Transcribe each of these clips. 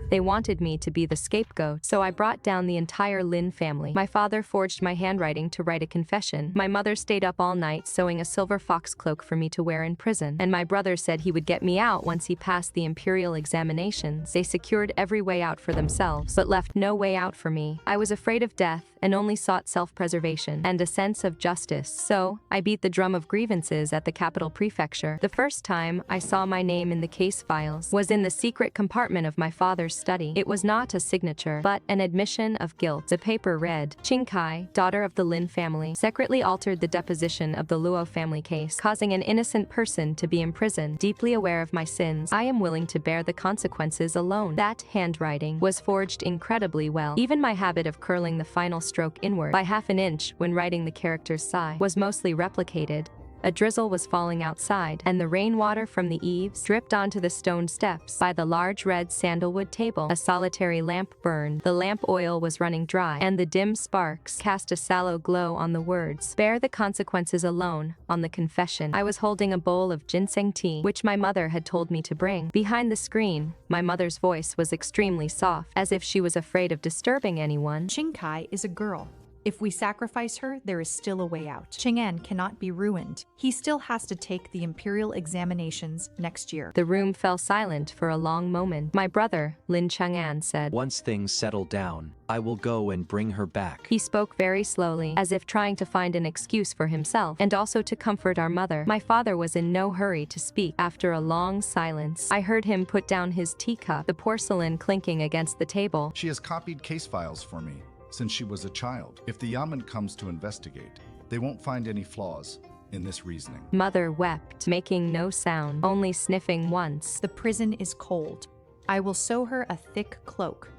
They wanted me to be the scapegoat, so I brought down the entire Lin family. My father forged my handwriting to write a confession. My mother stayed up all night sewing a silver fox cloak for me to wear in prison, and my brother said he would get me out once he passed the imperial examinations. They secured every way out for themselves, but left no way out for me. I was afraid of death and only sought self-preservation and a sense of justice. So, I beat the drum of grievances at the capital prefecture. The first time I saw my name in the case files was in the secret compartment of my father's study. It was not a signature, but an admission of guilt. The paper read, Qingcai, daughter of the Lin family, secretly altered the deposition of the Luo family case, causing an innocent person to be imprisoned. Deeply aware of my sins, I am willing to bear the consequences alone. That handwriting was forged incredibly well. Even my habit of curling the final stroke inward by half an inch when writing the character's sigh was mostly replicated. A drizzle was falling outside, and the rainwater from the eaves dripped onto the stone steps by the large red sandalwood table. A solitary lamp burned. The lamp oil was running dry, and the dim sparks cast a sallow glow on the words, "Bear the consequences alone," on the confession. I was holding a bowl of ginseng tea, which my mother had told me to bring. Behind the screen, my mother's voice was extremely soft, as if she was afraid of disturbing anyone. Qingcai is a girl. If we sacrifice her, there is still a way out. Chang'an cannot be ruined. He still has to take the imperial examinations next year. The room fell silent for a long moment. My brother, Lin Qingcai, said, "Once things settle down, I will go and bring her back." He spoke very slowly, as if trying to find an excuse for himself, and also to comfort our mother. My father was in no hurry to speak. After a long silence, I heard him put down his teacup, the porcelain clinking against the table. She has copied case files for me since she was a child. If the yamen comes to investigate, they won't find any flaws in this reasoning. Mother wept, making no sound, only sniffing once. The prison is cold. I will sew her a thick cloak.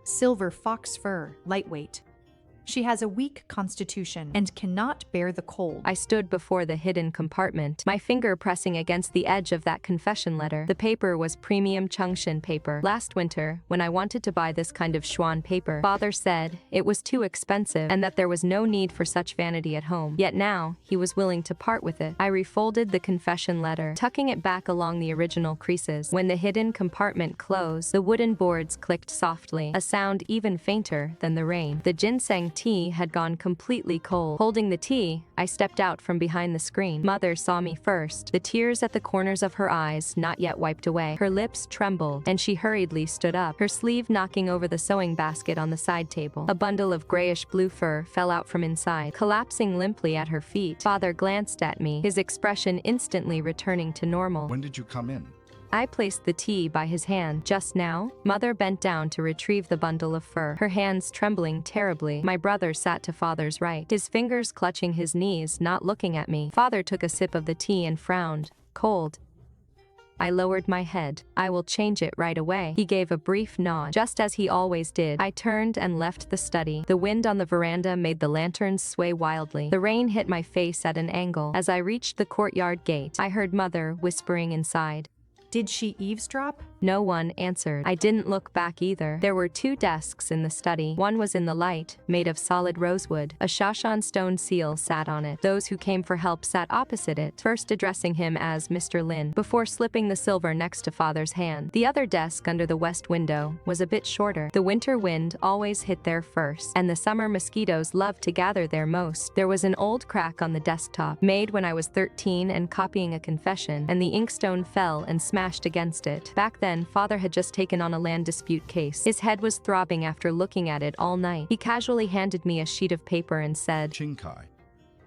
Silver fox fur, lightweight. She has a weak constitution and cannot bear the cold. I stood before the hidden compartment, my finger pressing against the edge of that confession letter. The paper was premium Chengxin paper. Last winter, when I wanted to buy this kind of Xuan paper, father said it was too expensive and that there was no need for such vanity at home. Yet now, he was willing to part with it. I refolded the confession letter, tucking it back along the original creases. When the hidden compartment closed, the wooden boards clicked softly, a sound even fainter than the rain. The ginseng tea had gone completely cold. Holding the tea, I stepped out from behind the screen. Mother saw me first, the tears at the corners of her eyes not yet wiped away. Her lips trembled, and she hurriedly stood up, her sleeve knocking over the sewing basket on the side table. A bundle of grayish-blue fur fell out from inside, collapsing limply at her feet. Father glanced at me, his expression instantly returning to normal. When did you come in? I placed the tea by his hand. Just now, Mother bent down to retrieve the bundle of fur, her hands trembling terribly. My brother sat to Father's right, his fingers clutching his knees, not looking at me. Father took a sip of the tea and frowned. Cold. I lowered my head. "I will change it right away." He gave a brief nod, just as he always did. I turned and left the study. The wind on the veranda made the lanterns sway wildly. The rain hit my face at an angle. As I reached the courtyard gate, I heard Mother whispering inside. Did she eavesdrop? No one answered. I didn't look back either. There were 2 desks in the study. One was in the light, made of solid rosewood. A Shashan stone seal sat on it. Those who came for help sat opposite it, first addressing him as Mr. Lin, before slipping the silver next to Father's hand. The other desk under the west window was a bit shorter. The winter wind always hit there first, and the summer mosquitoes loved to gather there most. There was an old crack on the desktop, made when I was 13 and copying a confession, and the inkstone fell and smashed against it. Back then, Father had just taken on a land dispute case. His head was throbbing after looking at it all night. He casually handed me a sheet of paper and said, Qingcai,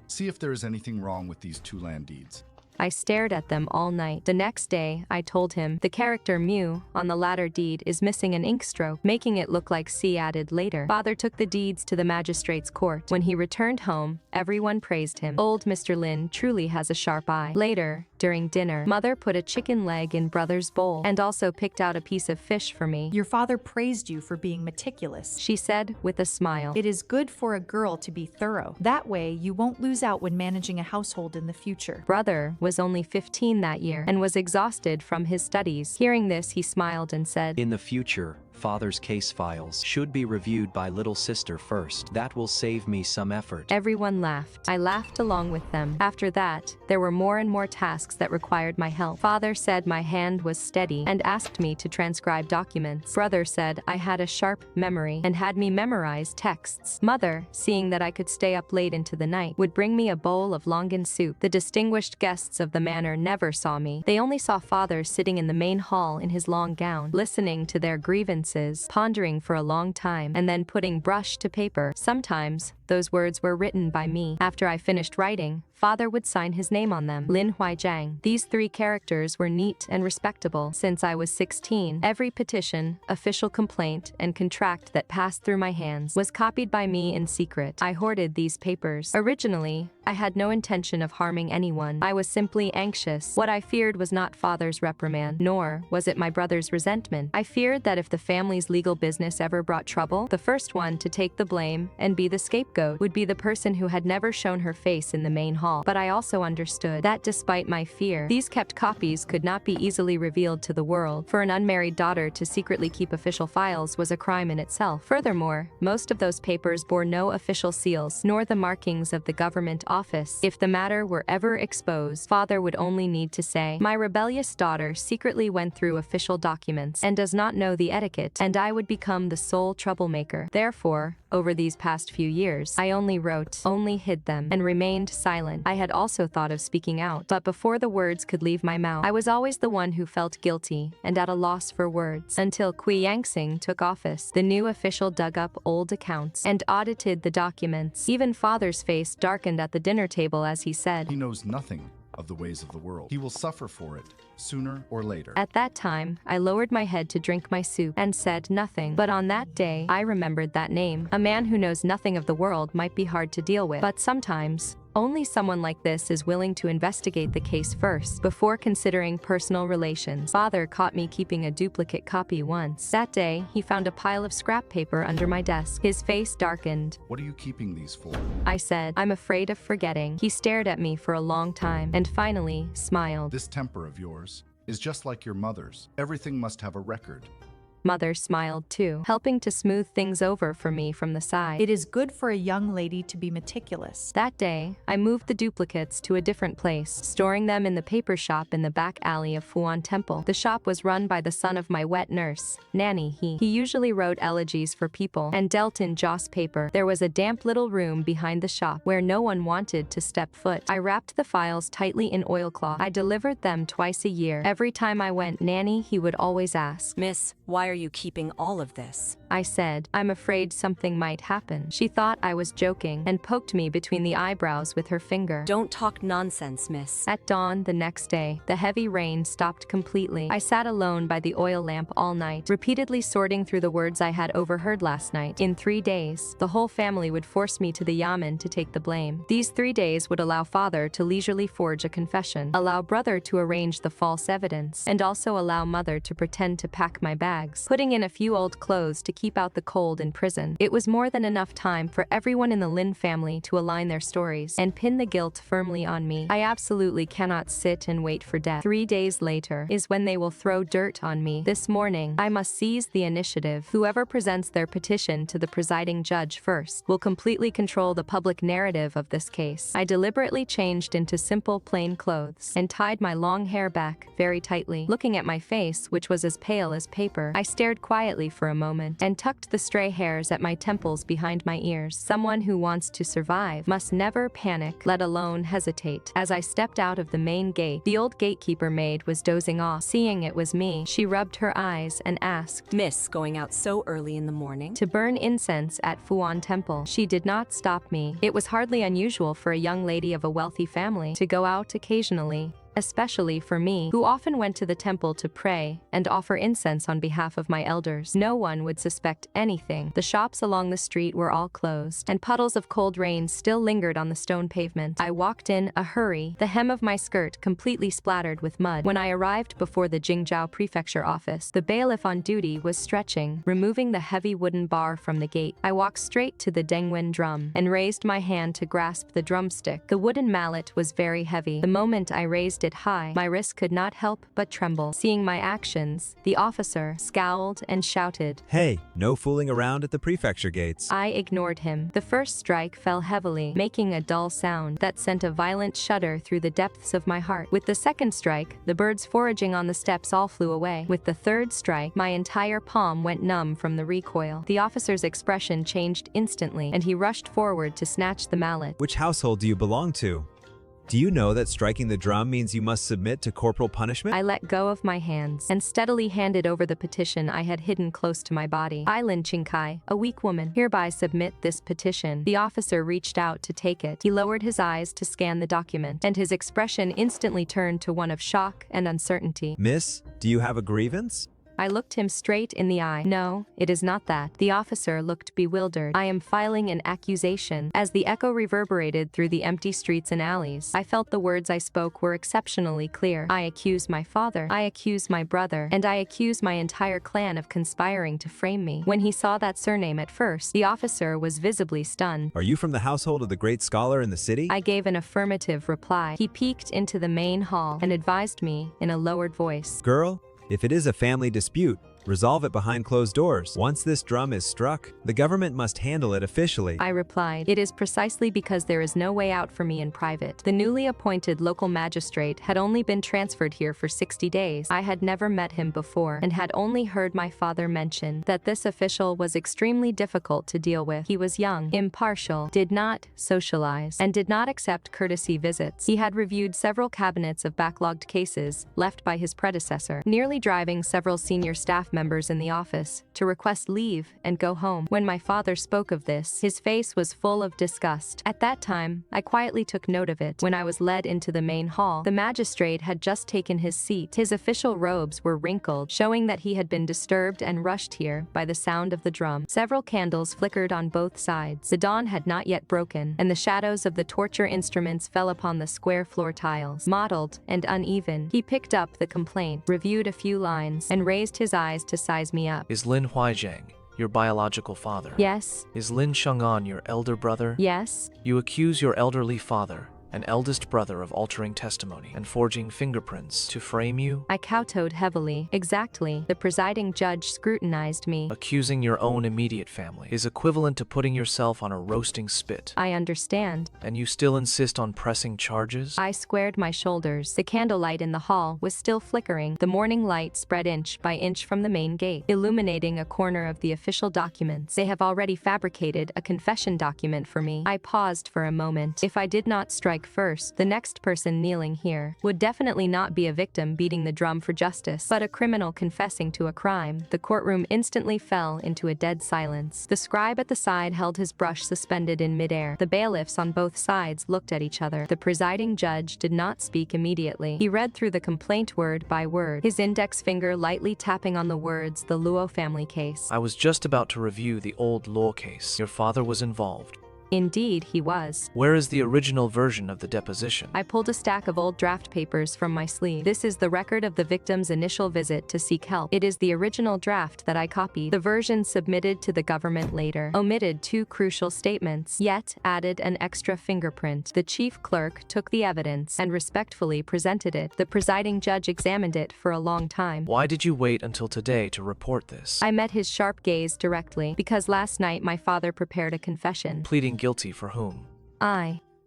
see if there is anything wrong with these 2 land deeds. I stared at them all night. The next day, I told him, the character Mu on the latter deed is missing an ink stroke, making it look like C added later. Father took the deeds to the magistrate's court. When he returned home, everyone praised him. Old Mr. Lin truly has a sharp eye. Later, during dinner, Mother put a chicken leg in Brother's bowl and also picked out a piece of fish for me. Your father praised you for being meticulous, she said with a smile. It is good for a girl to be thorough. That way, you won't lose out when managing a household in the future. Brother was only 15 that year and was exhausted from his studies. Hearing this, he smiled and said, In the future, Father's case files should be reviewed by little sister first. That will save me some effort. Everyone laughed. I laughed along with them. After that, there were more and more tasks that required my help. Father said my hand was steady and asked me to transcribe documents. Brother said I had a sharp memory and had me memorize texts. Mother, seeing that I could stay up late into the night, would bring me a bowl of longan soup. The distinguished guests of the manor never saw me. They only saw father sitting in the main hall in his long gown, listening to their grievances, pondering for a long time, and then putting brush to paper. Sometimes, those words were written by me. After I finished writing, father would sign his name on them. Lin Huaizhang. These 3 characters were neat and respectable. Since I was 16, every petition, official complaint, and contract that passed through my hands was copied by me in secret. I hoarded these papers. Originally, I had no intention of harming anyone. I was simply anxious. What I feared was not father's reprimand, nor was it my brother's resentment. I feared that if the family's legal business ever brought trouble, the first one to take the blame and be the scapegoat would be the person who had never shown her face in the main hall. But I also understood that despite my fear, these kept copies could not be easily revealed to the world. For an unmarried daughter to secretly keep official files was a crime in itself. Furthermore, most of those papers bore no official seals, nor the markings of the government office. If the matter were ever exposed, father would only need to say, "My rebellious daughter secretly went through official documents and does not know the etiquette," and I would become the sole troublemaker. Therefore, over these past few years, I only wrote, only hid them, and remained silent. I had also thought of speaking out, but before the words could leave my mouth, I was always the one who felt guilty and at a loss for words. Until Cui Yanxing took office, the new official dug up old accounts and audited the documents. Even father's face darkened at the dinner table as he said, He knows nothing of the ways of the world. He will suffer for it, sooner or later. At that time, I lowered my head to drink my soup and said nothing. But on that day, I remembered that name. A man who knows nothing of the world might be hard to deal with, but sometimes, only someone like this is willing to investigate the case first, before considering personal relations. Father caught me keeping a duplicate copy once. That day, he found a pile of scrap paper under my desk. His face darkened. What are you keeping these for? I said, "I'm afraid of forgetting." He stared at me for a long time, and finally, smiled. This temper of yours is just like your mother's. Everything must have a record. Mother smiled too, helping to smooth things over for me from the side. It is good for a young lady to be meticulous. That day, I moved the duplicates to a different place, storing them in the paper shop in the back alley of Fuan Temple. The shop was run by the son of my wet nurse, Nanny. He usually wrote elegies for people and dealt in joss paper. There was a damp little room behind the shop where no one wanted to step foot. I wrapped the files tightly in oilcloth. I delivered them twice a year. Every time I went, Nanny, he would always ask, "Miss, why are you keeping all of this?" I said, "I'm afraid something might happen." She thought I was joking and poked me between the eyebrows with her finger. "Don't talk nonsense, miss." At dawn the next day, the heavy rain stopped completely. I sat alone by the oil lamp all night, repeatedly sorting through the words I had overheard last night. In 3 days, the whole family would force me to the yamen to take the blame. These 3 days would allow father to leisurely forge a confession, allow brother to arrange the false evidence, and also allow mother to pretend to pack my bags, putting in a few old clothes to keep out the cold in prison. It was more than enough time for everyone in the Lin family to align their stories and pin the guilt firmly on me. I absolutely cannot sit and wait for death. 3 days later is when they will throw dirt on me. This morning, I must seize the initiative. Whoever presents their petition to the presiding judge first will completely control the public narrative of this case. I deliberately changed into simple plain clothes and tied my long hair back very tightly. Looking at my face, which was as pale as paper, I stared quietly for a moment and tucked the stray hairs at my temples behind my ears. Someone who wants to survive must never panic, let alone hesitate. As I stepped out of the main gate, the old gatekeeper maid was dozing off. Seeing it was me, she rubbed her eyes and asked, "Miss, going out so early in the morning?" to burn incense at Fuan Temple. She did not stop me. It was hardly unusual for a young lady of a wealthy family to go out occasionally, especially for me, who often went to the temple to pray and offer incense on behalf of my elders. No one would suspect anything. The shops along the street were all closed, and puddles of cold rain still lingered on the stone pavement. I walked in a hurry, the hem of my skirt completely splattered with mud. When I arrived before the Jingzhou prefecture office, the bailiff on duty was stretching, removing the heavy wooden bar from the gate. I walked straight to the Dengwen drum and raised my hand to grasp the drumstick. The wooden mallet was very heavy. The moment I raised lifted high. My wrist could not help but tremble. Seeing my actions, the officer scowled and shouted. Hey, no fooling around at the prefecture gates. I ignored him. The first strike fell heavily, making a dull sound that sent a violent shudder through the depths of my heart. With the second strike, the birds foraging on the steps all flew away. With the third strike, my entire palm went numb from the recoil. The officer's expression changed instantly, and he rushed forward to snatch the mallet. Which household do you belong to? Do you know that striking the drum means you must submit to corporal punishment? I let go of my hands and steadily handed over the petition I had hidden close to my body. I, Lin Qingcai, a weak woman, hereby submit this petition. The officer reached out to take it. He lowered his eyes to scan the document, and his expression instantly turned to one of shock and uncertainty. Miss, do you have a grievance? I looked him straight in the eye. No, it is not that. The officer looked bewildered. I am filing an accusation. As the echo reverberated through the empty streets and alleys, I felt the words I spoke were exceptionally clear. I accuse my father. I accuse my brother. And I accuse my entire clan of conspiring to frame me. When he saw that surname at first, the officer was visibly stunned. Are you from the household of the great scholar in the city? I gave an affirmative reply. He peeked into the main hall and advised me in a lowered voice. Girl, if it is a family dispute, resolve it behind closed doors. Once this drum is struck, the government must handle it officially. I replied, it is precisely because there is no way out for me in private. The newly appointed local magistrate had only been transferred here for 60 days. I had never met him before and had only heard my father mention that this official was extremely difficult to deal with. He was young, impartial, did not socialize, and did not accept courtesy visits. He had reviewed several cabinets of backlogged cases left by his predecessor, nearly driving several senior staff members in the office to request leave and go home. When my father spoke of this, his face was full of disgust. At that time, I quietly took note of it. When I was led into the main hall, the magistrate had just taken his seat. His official robes were wrinkled, showing that he had been disturbed and rushed here by the sound of the drum. Several candles flickered on both sides. The dawn had not yet broken, and the shadows of the torture instruments fell upon the square floor tiles, mottled and uneven. He picked up the complaint, reviewed a few lines, and raised his eyes to size me up. Is Lin Huaizhang your biological father? Yes. Is Lin Chang'an your elder brother? Yes. You accuse your elderly father and eldest brother of altering testimony and forging fingerprints to frame you? I kowtowed heavily. Exactly. The presiding judge scrutinized me. Accusing your own immediate family is equivalent to putting yourself on a roasting spit. I understand. And you still insist on pressing charges? I squared my shoulders. The candlelight in the hall was still flickering. The morning light spread inch by inch from the main gate, illuminating a corner of the official documents. They have already fabricated a confession document for me. I paused for a moment. If I did not strike first, the next person kneeling here would definitely not be a victim beating the drum for justice, but a criminal confessing to a crime. The courtroom instantly fell into a dead silence. The scribe at the side held his brush suspended in midair. The bailiffs on both sides looked at each other. The presiding judge did not speak immediately. He read through the complaint word by word, his index finger lightly tapping on the words, the Luo family case. I was just about to review the old law case. Your father was involved. Indeed, he was. Where is the original version of the deposition? I pulled a stack of old draft papers from my sleeve. This is the record of the victim's initial visit to seek help. It is the original draft that I copied. The version submitted to the government later omitted two crucial statements, yet added an extra fingerprint. The chief clerk took the evidence and respectfully presented it. The presiding judge examined it for a long time. Why did you wait until today to report this? I met his sharp gaze directly, because last night my father prepared a confession. Pleading guilty for whom?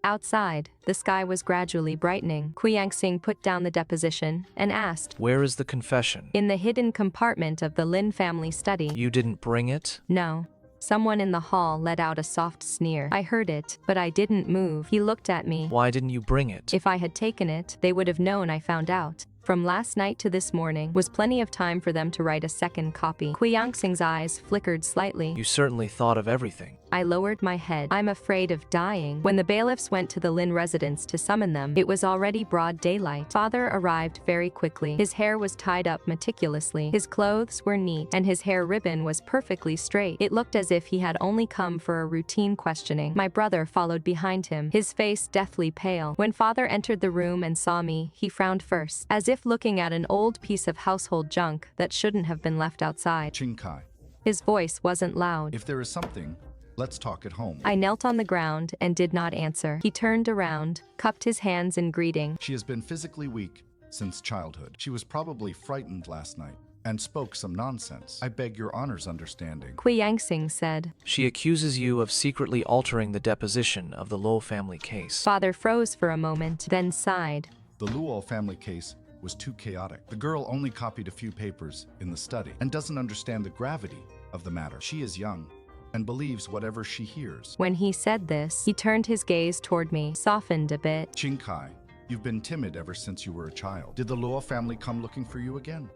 Outside, the sky was gradually brightening. Cui Yanxing put down the deposition and asked, Where is the confession? In the hidden compartment of the Lin family study. You didn't bring it? No. Someone in the hall let out a soft sneer. I heard it, but I didn't move. He looked at me. Why didn't you bring it? If I had taken it, they would have known I found out. From last night to this morning was plenty of time for them to write a second copy. Cui Yanxing's eyes flickered slightly. You certainly thought of everything. I lowered my head. I'm afraid of dying. When the bailiffs went to the Lin residence to summon them, it was already broad daylight. Father arrived very quickly. His hair was tied up meticulously. His clothes were neat, and his hair ribbon was perfectly straight. It looked as if he had only come for a routine questioning. My brother followed behind him, his face deathly pale. When father entered the room and saw me, he frowned first, as if looking at an old piece of household junk that shouldn't have been left outside. Qingcai, His voice wasn't loud. if there is something Let's talk at home. I knelt on the ground and did not answer. He turned around, cupped his hands in greeting. She has been physically weak since childhood. She was probably frightened last night and spoke some nonsense. I beg your honor's understanding. Cui Yanxing said. She accuses you of secretly altering the deposition of the Luo family case. Father froze for a moment, then sighed. The Luo family case was too chaotic. The girl only copied a few papers in the study and doesn't understand the gravity of the matter. She is young and believes whatever she hears. When he said this, he turned his gaze toward me, softened a bit. Qingcai, you've been timid ever since you were a child. Did the Luo family come looking for you again?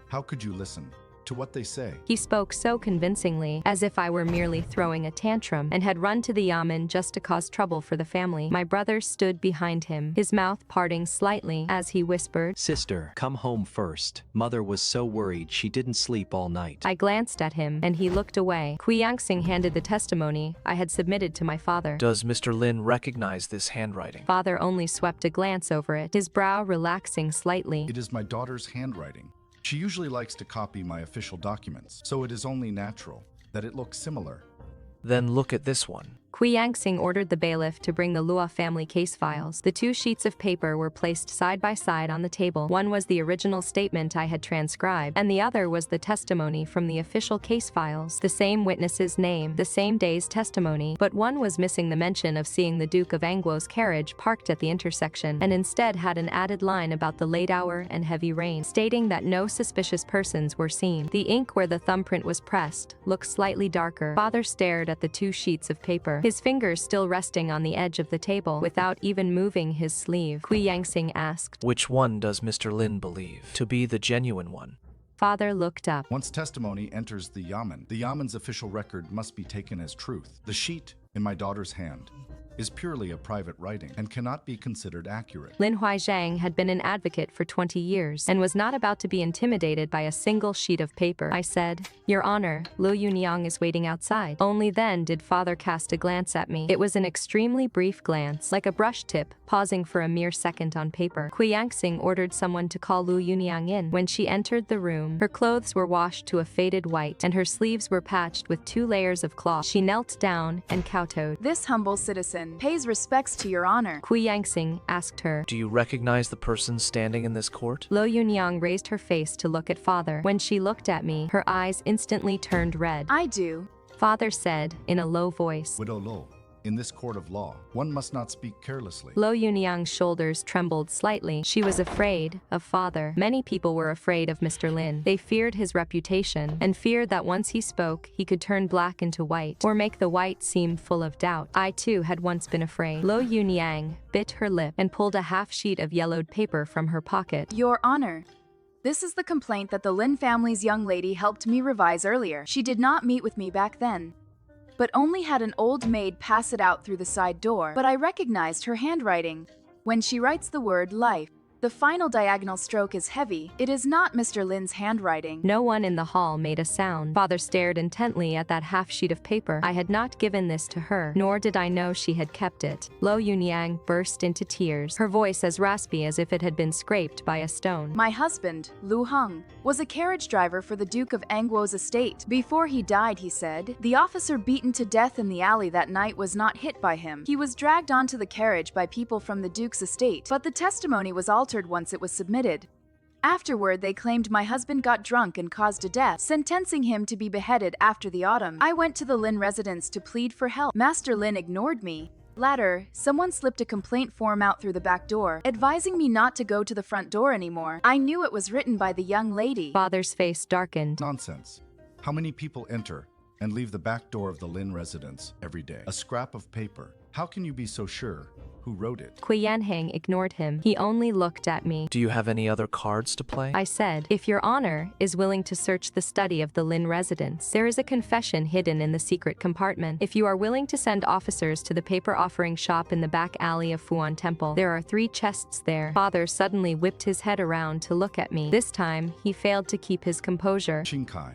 How could you listen to what they say? He spoke so convincingly, as if I were merely throwing a tantrum and had run to the yamen just to cause trouble for the family. My brother stood behind him, his mouth parting slightly as he whispered, Sister, come home first. Mother was so worried she didn't sleep all night. I glanced at him, and he looked away. Cui Yanxing handed the testimony I had submitted to my father. Does Mr. Lin recognize this handwriting? Father only swept a glance over it, his brow relaxing slightly. It is my daughter's handwriting. She usually likes to copy my official documents, so it is only natural that it looks similar. Then look at this one. Cui Yanxing ordered the bailiff to bring the Luo family case files. The 2 sheets of paper were placed side by side on the table. One was the original statement I had transcribed, and the other was the testimony from the official case files. The same witness's name, the same day's testimony, but one was missing the mention of seeing the Duke of Angwo's carriage parked at the intersection, and instead had an added line about the late hour and heavy rain, stating that no suspicious persons were seen. The ink where the thumbprint was pressed looked slightly darker. Father stared at the 2 sheets of paper, his fingers still resting on the edge of the table, without even moving his sleeve. Cui Yanxing asked, Which one does Mr. Lin believe to be the genuine one? Father looked up. Once testimony enters the yamen's official record must be taken as truth. The sheet in my daughter's hand is purely a private writing and cannot be considered accurate. Lin Huaizhang had been an advocate for 20 years and was not about to be intimidated by a single sheet of paper. I said, Your Honor, Lu Yunyang is waiting outside. Only then did Father cast a glance at me. It was an extremely brief glance, like a brush tip, pausing for a mere second on paper. Cui Yanxing ordered someone to call Lu Yunyang in. When she entered the room, her clothes were washed to a faded white, and her sleeves were patched with 2 layers of cloth. She knelt down and kowtowed. This humble citizen pays respects to your honor. Cui Yanxing asked her, Do you recognize the person standing in this court? Lo Yunyang raised her face to look at Father. When she looked at me, her eyes instantly turned red. I do. Father said in a low voice. Widow Lo, in this court of law, one must not speak carelessly. Lo Yunyang's shoulders trembled slightly. She was afraid of Father. Many people were afraid of Mr. Lin. They feared his reputation and feared that once he spoke, he could turn black into white or make the white seem full of doubt. I too had once been afraid. Lo Yunyang bit her lip and pulled a half sheet of yellowed paper from her pocket. Your honor. This is the complaint that the Lin family's young lady helped me revise earlier. She did not meet with me back then, but only had an old maid pass it out through the side door. But I recognized her handwriting. When she writes the word life, the final diagonal stroke is heavy. It is not Mr. Lin's handwriting. No one in the hall made a sound. Father stared intently at that half sheet of paper. I had not given this to her, nor did I know she had kept it. Lo Yunyang burst into tears, her voice as raspy as if it had been scraped by a stone. My husband, Lu Heng, was a carriage driver for the Duke of Angwo's estate. Before he died, he said, the officer beaten to death in the alley that night was not hit by him. He was dragged onto the carriage by people from the Duke's estate, but the testimony was altered once it was submitted. Afterward, they claimed my husband got drunk and caused a death, sentencing him to be beheaded after the autumn. I went to the Lin residence to plead for help. Master Lin ignored me. Later, someone slipped a complaint form out through the back door, advising me not to go to the front door anymore. I knew it was written by the young lady. Father's face darkened. Nonsense. How many people enter and leave the back door of the Lin residence every day? A scrap of paper. How can you be so sure who wrote it? Cui Yanxing ignored him. He only looked at me. Do you have any other cards to play? I said, if your honor is willing to search the study of the Lin residence, there is a confession hidden in the secret compartment. If you are willing to send officers to the paper offering shop in the back alley of Fuan Temple, there are 3 chests there. Father suddenly whipped his head around to look at me. This time, he failed to keep his composure. Qingcai,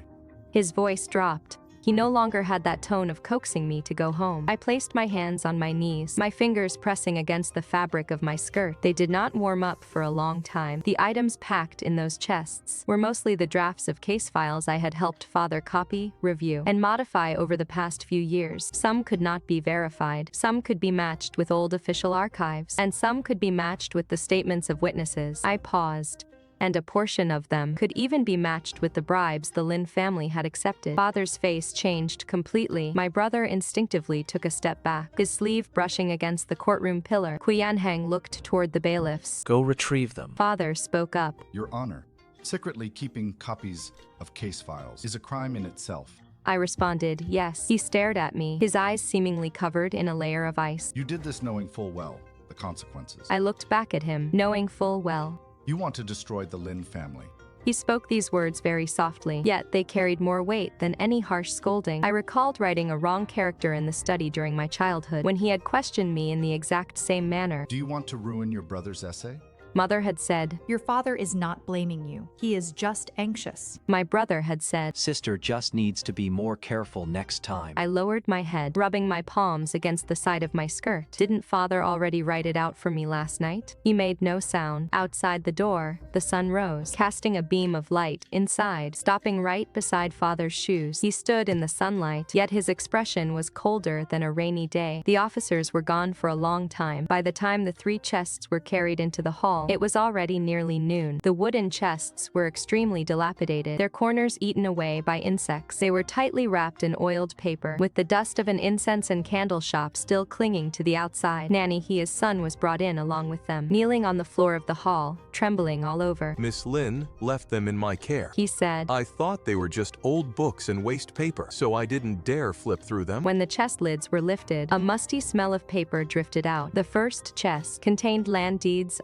His voice dropped. He no longer had that tone of coaxing me to go home. I placed my hands on my knees, my fingers pressing against the fabric of my skirt. They did not warm up for a long time. The items packed in those chests were mostly the drafts of case files I had helped father copy, review, and modify over the past few years. Some could not be verified, some could be matched with old official archives, and some could be matched with the statements of witnesses. I paused. And a portion of them could even be matched with the bribes the Lin family had accepted. Father's face changed completely. My brother instinctively took a step back, his sleeve brushing against the courtroom pillar. Cui Yanxing looked toward the bailiffs. Go retrieve them. Father spoke up. Your Honor, secretly keeping copies of case files is a crime in itself. I responded, yes. He stared at me, his eyes seemingly covered in a layer of ice. You did this knowing full well the consequences. I looked back at him, knowing full well. You want to destroy the Lin family. He spoke these words very softly, yet they carried more weight than any harsh scolding. I recalled writing a wrong character in the study during my childhood, when he had questioned me in the exact same manner. Do you want to ruin your brother's essay? Mother had said, Your father is not blaming you. He is just anxious. My brother had said, Sister just needs to be more careful next time. I lowered my head, rubbing my palms against the side of my skirt. Didn't father already write it out for me last night? He made no sound. Outside the door, the sun rose, casting a beam of light inside, stopping right beside father's shoes. He stood in the sunlight, yet his expression was colder than a rainy day. The officers were gone for a long time. By the time the 3 chests were carried into the hall, it was already nearly noon. The wooden chests were extremely dilapidated, their corners eaten away by insects. They were tightly wrapped in oiled paper, with the dust of an incense and candle shop still clinging to the outside. Nanny Hia's son was brought in along with them, kneeling on the floor of the hall, trembling all over. Miss Lin left them in my care. He said, I thought they were just old books and waste paper, so I didn't dare flip through them. When the chest lids were lifted, a musty smell of paper drifted out. The first chest contained land deeds,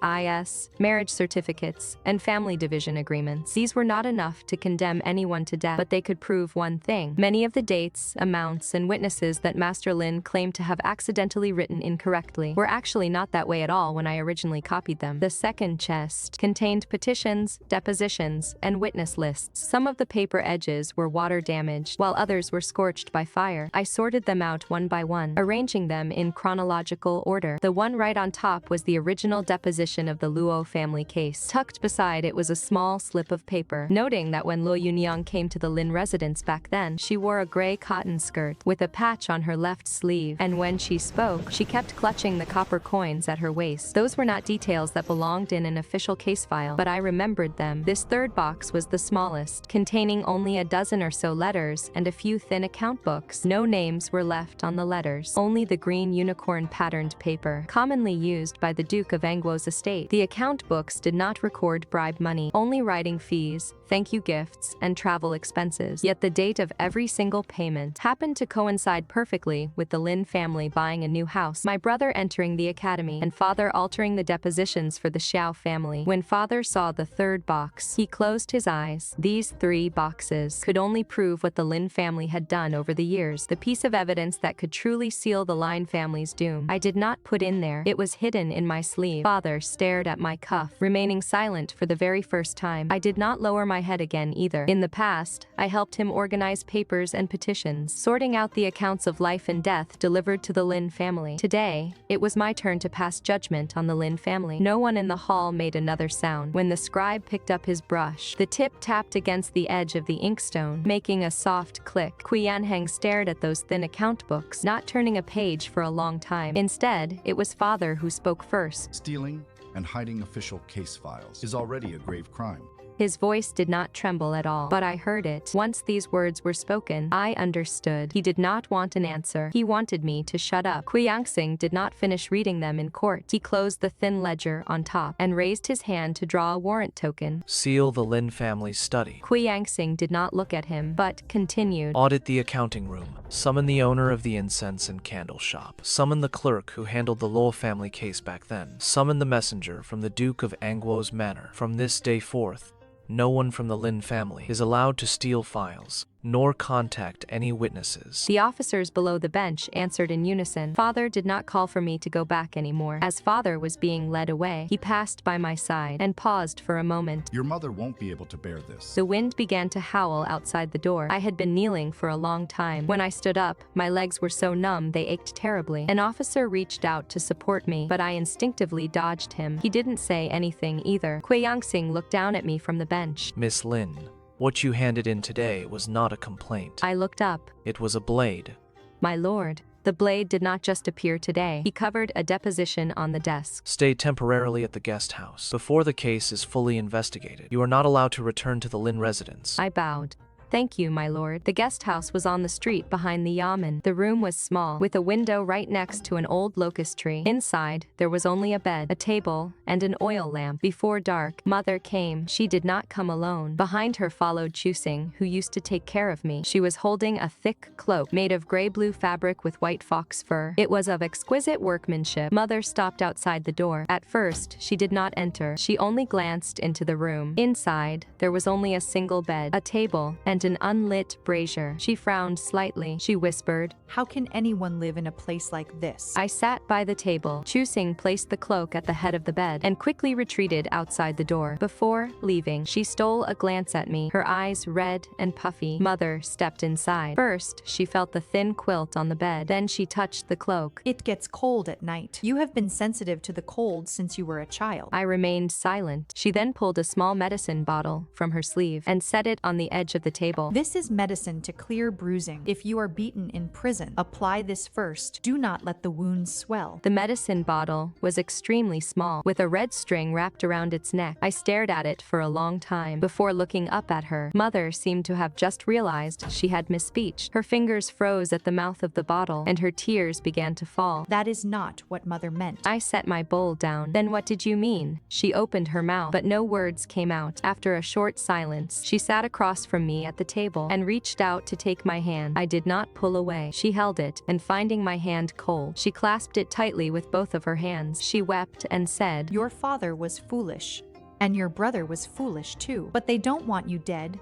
marriage certificates, and family division agreements. These were not enough to condemn anyone to death, but they could prove one thing. Many of the dates, amounts, and witnesses that Master Lin claimed to have accidentally written incorrectly were actually not that way at all when I originally copied them. The second chest contained petitions, depositions, and witness lists. Some of the paper edges were water damaged, while others were scorched by fire. I sorted them out one by one, arranging them in chronological order. The one right on top was the original deposition of the Luo family case. Tucked beside it was a small slip of paper, noting that when Luo Yunyang came to the Lin residence back then, she wore a gray cotton skirt with a patch on her left sleeve, and when she spoke, she kept clutching the copper coins at her waist. Those were not details that belonged in an official case file, but I remembered them. This third box was the smallest, containing only a dozen or so letters and a few thin account books. No names were left on the letters, only the green unicorn patterned paper, commonly used by the Duke of Angwo's estate. The account books did not record bribe money, only writing fees, thank you gifts, and travel expenses. Yet the date of every single payment happened to coincide perfectly with the Lin family buying a new house, my brother entering the academy, and father altering the depositions for the Xiao family. When father saw the third box, he closed his eyes. These 3 boxes could only prove what the Lin family had done over the years, the piece of evidence that could truly seal the Lin family's doom. I did not put in there. It was hidden in my sleeve. Father stared at my cuff, remaining silent for the very first time. I did not lower my head again either. In the past, I helped him organize papers and petitions, sorting out the accounts of life and death delivered to the Lin family. Today, it was my turn to pass judgment on the Lin family. No one in the hall made another sound. When the scribe picked up his brush, the tip tapped against the edge of the inkstone, making a soft click. Cui Yanxing stared at those thin account books, not turning a page for a long time. Instead, it was father who spoke first. Stealing and hiding official case files is already a grave crime. His voice did not tremble at all, but I heard it. Once these words were spoken, I understood. He did not want an answer. He wanted me to shut up. Cui Yanxing did not finish reading them in court. He closed the thin ledger on top and raised his hand to draw a warrant token. Seal the Lin family's study. Cui Yanxing did not look at him, but continued. Audit the accounting room. Summon the owner of the incense and candle shop. Summon the clerk who handled the Luo family case back then. Summon the messenger from the Duke of Angwo's manor. From this day forth, no one from the Lin family is allowed to steal files. nor contact any witnesses. The officers below the bench answered in unison. Father did not call for me to go back anymore. As father was being led away, he passed by my side and paused for a moment. Your mother won't be able to bear this. The wind began to howl outside the door. I had been kneeling for a long time. When I stood up, my legs were so numb they ached terribly. An officer reached out to support me, but I instinctively dodged him. He didn't say anything either. Cui Yanxing looked down at me from the bench. Miss Lin, what you handed in today was not a complaint. I looked up. It was a blade. My lord. The blade did not just appear today. He covered a deposition on the desk. Stay temporarily at the guest house. Before the case is fully investigated, you are not allowed to return to the Lin residence. I bowed. Thank you, my lord. The guest house was on the street behind the yamen. The room was small, with a window right next to an old locust tree. Inside, there was only a bed, a table, and an oil lamp. Before dark, mother came. She did not come alone. Behind her followed Qingcai, who used to take care of me. She was holding a thick cloak made of gray-blue fabric with white fox fur. It was of exquisite workmanship. Mother stopped outside the door. At first, she did not enter. She only glanced into the room. Inside, there was only a single bed, a table, and an unlit brazier. She frowned slightly. She whispered, How can anyone live in a place like this? I sat by the table. Qingcai placed the cloak at the head of the bed and quickly retreated outside the door. Before leaving, she stole a glance at me, her eyes red and puffy. Mother stepped inside. First, she felt the thin quilt on the bed. Then she touched the cloak. It gets cold at night. You have been sensitive to the cold since you were a child. I remained silent. She then pulled a small medicine bottle from her sleeve and set it on the edge of the table. This is medicine to clear bruising. If you are beaten in prison, apply this first. Do not let the wounds swell. The medicine bottle was extremely small, with a red string wrapped around its neck. I stared at it for a long time before looking up at her. Mother seemed to have just realized she had misspeeched. Her fingers froze at the mouth of the bottle, and her tears began to fall. That is not what mother meant. I set my bowl down. Then what did you mean? She opened her mouth, but no words came out. After a short silence, she sat across from me at the table and reached out to take my hand. I did not pull away. She held it, and finding my hand cold, she clasped it tightly with both of her hands. She wept and said, Your father was foolish, and your brother was foolish too, but they don't want you dead.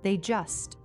They just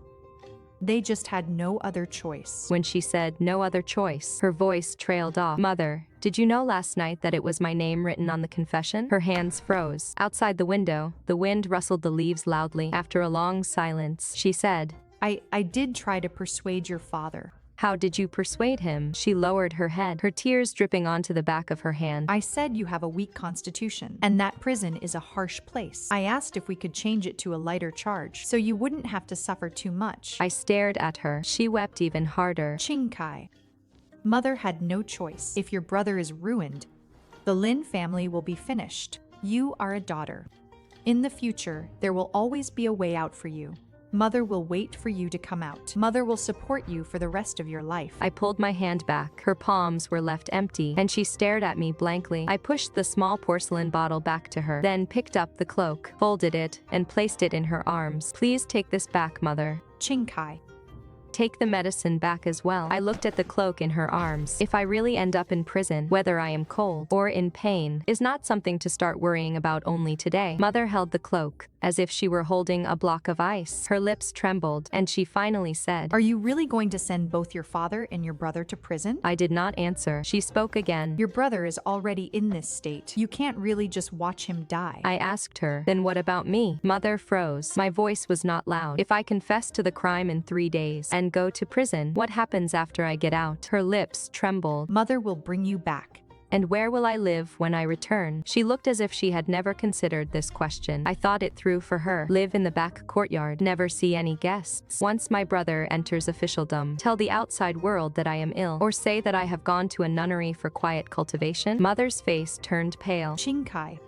had no other choice. When she said no other choice, her voice trailed off. Mother, did you know last night that it was my name written on the confession? Her hands froze. Outside the window, the wind rustled the leaves loudly. After a long silence, she said, I did try to persuade your father. How did you persuade him? She lowered her head, her tears dripping onto the back of her hand. I said you have a weak constitution, and that prison is a harsh place. I asked if we could change it to a lighter charge, so you wouldn't have to suffer too much. I stared at her. She wept even harder. Qingcai. Mother had no choice. If your brother is ruined, the Lin family will be finished. You are a daughter. In the future, there will always be a way out for you. Mother will wait for you to come out. Mother will support you for the rest of your life. I pulled my hand back. Her palms were left empty, and she stared at me blankly. I pushed the small porcelain bottle back to her, then picked up the cloak, folded it, and placed it in her arms. Please take this back, Mother. Qingcai. Take the medicine back as well. I looked at the cloak in her arms. If I really end up in prison, whether I am cold or in pain, is not something to start worrying about only today. Mother held the cloak, as if she were holding a block of ice. Her lips trembled, and she finally said, Are you really going to send both your father and your brother to prison? I did not answer. She spoke again. Your brother is already in this state. You can't really just watch him die. I asked her, then what about me? Mother froze. My voice was not loud. If I confess to the crime in 3 days and go to prison, what happens after I get out? Her lips trembled. Mother will bring you back. And where will I live when I return? She looked as if she had never considered this question. I thought it through for her. Live in the back courtyard. Never see any guests. Once my brother enters officialdom, tell the outside world that I am ill, or say that I have gone to a nunnery for quiet cultivation. Mother's face turned pale. Qingcai.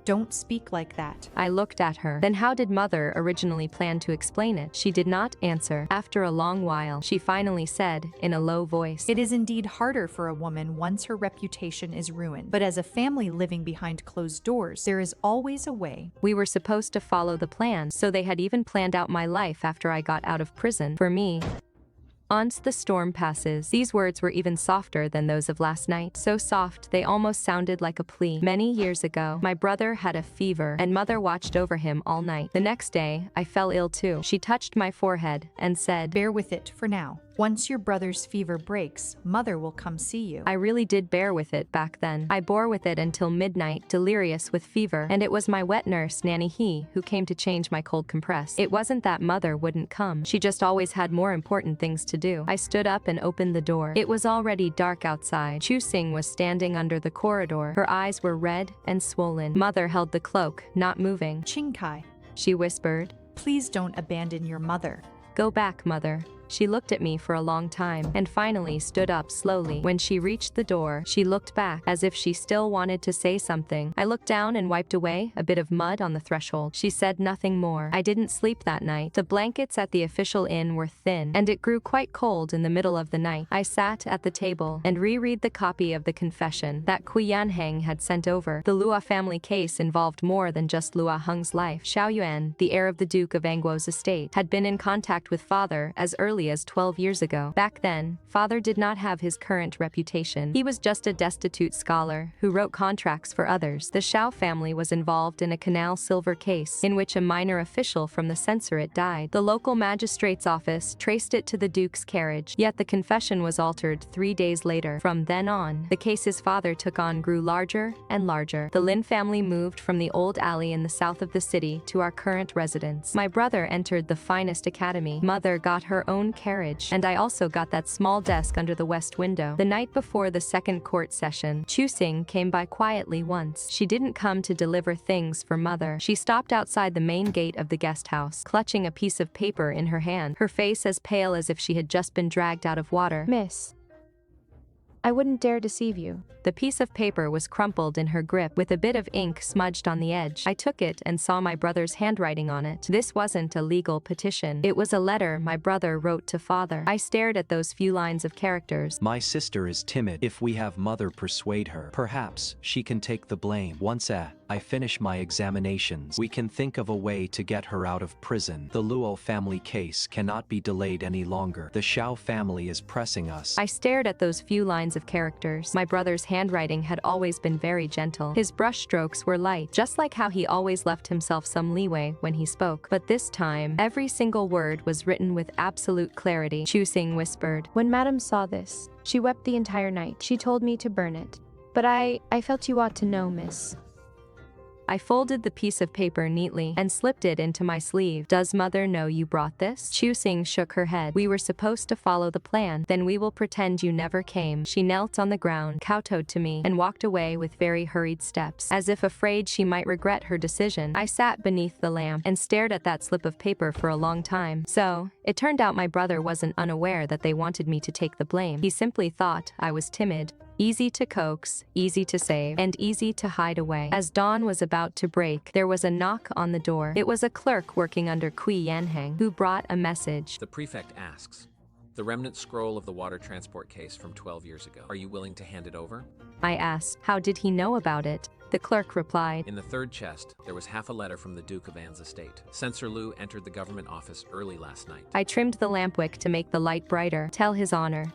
Don't speak like that. I looked at her. Then how did Mother originally plan to explain it? She did not answer. After a long while, she finally said, in a low voice, It is indeed harder for a woman once her reputation is ruined. But as a family living behind closed doors, there is always a way. We were supposed to follow the plan, so they had even planned out my life after I got out of prison. For me, Once the storm passes. These words were even softer than those of last night. So soft, they almost sounded like a plea. Many years ago, my brother had a fever, and mother watched over him all night. The next day, I fell ill too. She touched my forehead and said, Bear with it for now. Once your brother's fever breaks, mother will come see you. I really did bear with it back then. I bore with it until midnight, delirious with fever, and it was my wet nurse, Nanny He, who came to change my cold compress. It wasn't that mother wouldn't come. She just always had more important things to do. I stood up and opened the door. It was already dark outside. Qu Yanxing was standing under the corridor. Her eyes were red and swollen. Mother held the cloak, not moving. Qingcai, She whispered, please don't abandon your mother. Go back, mother. She looked at me for a long time and finally stood up slowly. When she reached the door, she looked back as if she still wanted to say something. I looked down and wiped away a bit of mud on the threshold. She said nothing more. I didn't sleep that night. The blankets at the official inn were thin, and it grew quite cold in the middle of the night. I sat at the table and reread the copy of the confession that Cui Yanxing had sent over. The Luo family case involved more than just Lin Huaizhang's life. Xiao Yuan, the heir of the Duke of Angguo's estate, had been in contact with father as early as 12 years ago. Back then, father did not have his current reputation. He was just a destitute scholar who wrote contracts for others. The Xiao family was involved in a canal silver case in which a minor official from the censorate died. The local magistrate's office traced it to the Duke's carriage, yet the confession was altered 3 days later. From then on, the case his father took on grew larger and larger. The Lin family moved from the old alley in the south of the city to our current residence. My brother entered the finest academy. Mother got her own carriage, and I also got that small desk under the west window. The night before the second court session, Qu Yanxing came by quietly once. She didn't come to deliver things for mother. She stopped outside the main gate of the guest house, clutching a piece of paper in her hand, her face as pale as if she had just been dragged out of water. Miss, I wouldn't dare deceive you. The piece of paper was crumpled in her grip with a bit of ink smudged on the edge. I took it and saw my brother's handwriting on it. This wasn't a legal petition. It was a letter my brother wrote to father. I stared at those few lines of characters. My sister is timid. If we have mother persuade her, perhaps she can take the blame. Once I finish my examinations, we can think of a way to get her out of prison. The Luo family case cannot be delayed any longer. The Xiao family is pressing us. I stared at those few lines of characters. My brother's handwriting had always been very gentle. His brushstrokes were light, just like how he always left himself some leeway when he spoke. But this time, every single word was written with absolute clarity. Qu Yanxing whispered, When Madam saw this, she wept the entire night. She told me to burn it. But I felt you ought to know, miss. I folded the piece of paper neatly and slipped it into my sleeve. Does mother know you brought this? Qu Yanxing shook her head. We were supposed to follow the plan. Then we will pretend you never came. She knelt on the ground, kowtowed to me, and walked away with very hurried steps, as if afraid she might regret her decision. I sat beneath the lamp and stared at that slip of paper for a long time. So, it turned out my brother wasn't unaware that they wanted me to take the blame. He simply thought I was timid, easy to coax, easy to save, and easy to hide away. As dawn was about to break, there was a knock on the door. It was a clerk working under Cui Yanxing who brought a message. The prefect asks, the remnant scroll of the water transport case from 12 years ago. Are you willing to hand it over? I asked, how did he know about it? The clerk replied, In the third chest, there was half a letter from the Duke of An's estate. Censor Lu entered the government office early last night. I trimmed the lamp wick to make the light brighter. Tell his honor,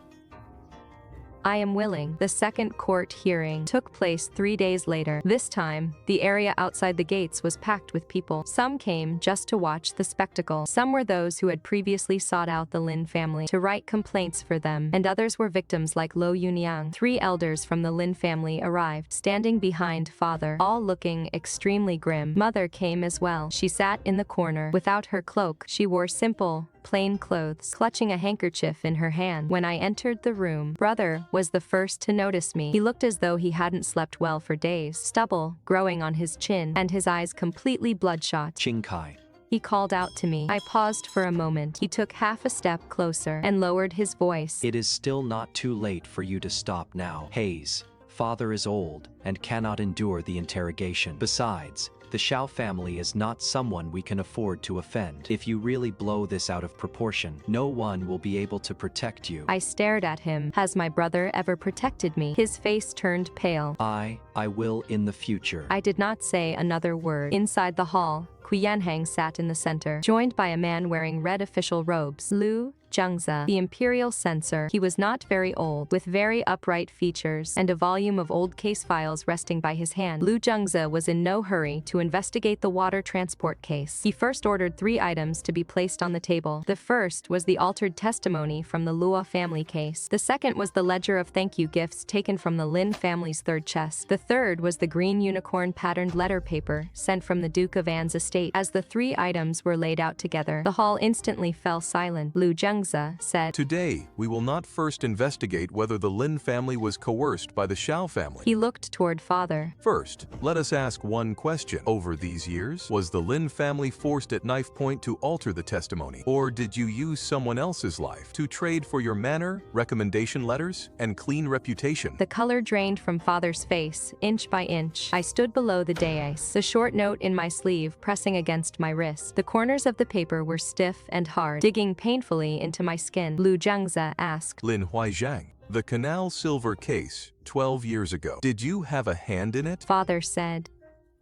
I am willing. The second court hearing took place 3 days later. This time, the area outside the gates was packed with people. Some came just to watch the spectacle. Some were those who had previously sought out the Lin family to write complaints for them, and others were victims like Lo Yunyang. 3 elders from the Lin family arrived, standing behind father, all looking extremely grim. Mother came as well. She sat in the corner. Without her cloak, she wore simple, plain clothes, clutching a handkerchief in her hand. When I entered the room, brother was the first to notice me. He looked as though he hadn't slept well for days, stubble growing on his chin, and his eyes completely bloodshot. Qingcai. He called out to me. I paused for a moment. He took half a step closer and lowered his voice. It is still not too late for you to stop now. Hayes, father is old and cannot endure the interrogation. Besides, the Xiao family is not someone we can afford to offend. If you really blow this out of proportion, no one will be able to protect you. I stared at him. Has my brother ever protected me? His face turned pale. I will in the future. I did not say another word. Inside the hall, Cui Yanxing sat in the center, joined by a man wearing red official robes. Lu Zhengzi, the imperial censor. He was not very old, with very upright features and a volume of old case files resting by his hand. Lu Zhengzi was in no hurry to investigate the water transport case. He first ordered 3 items to be placed on the table. The first was the altered testimony from the Luo family case. The second was the ledger of thank you gifts taken from the Lin family's third chest. The third was the green unicorn patterned letter paper sent from the Duke of An's estate. As the 3 items were laid out together, the hall instantly fell silent. Lu Zhengzi said, Today, we will not first investigate whether the Lin family was coerced by the Xiao family. He looked toward father. First, let us ask one question. Over these years, was the Lin family forced at knife point to alter the testimony? Or did you use someone else's life to trade for your manner, recommendation letters, and clean reputation? The color drained from father's face, inch by inch. I stood below the dais, the short note in my sleeve pressing against my wrist. The corners of the paper were stiff and hard, digging painfully into my skin. Lu Zhengzi asked, Lin Huaizhang, the canal silver case, 12 years ago. Did you have a hand in it? Father said.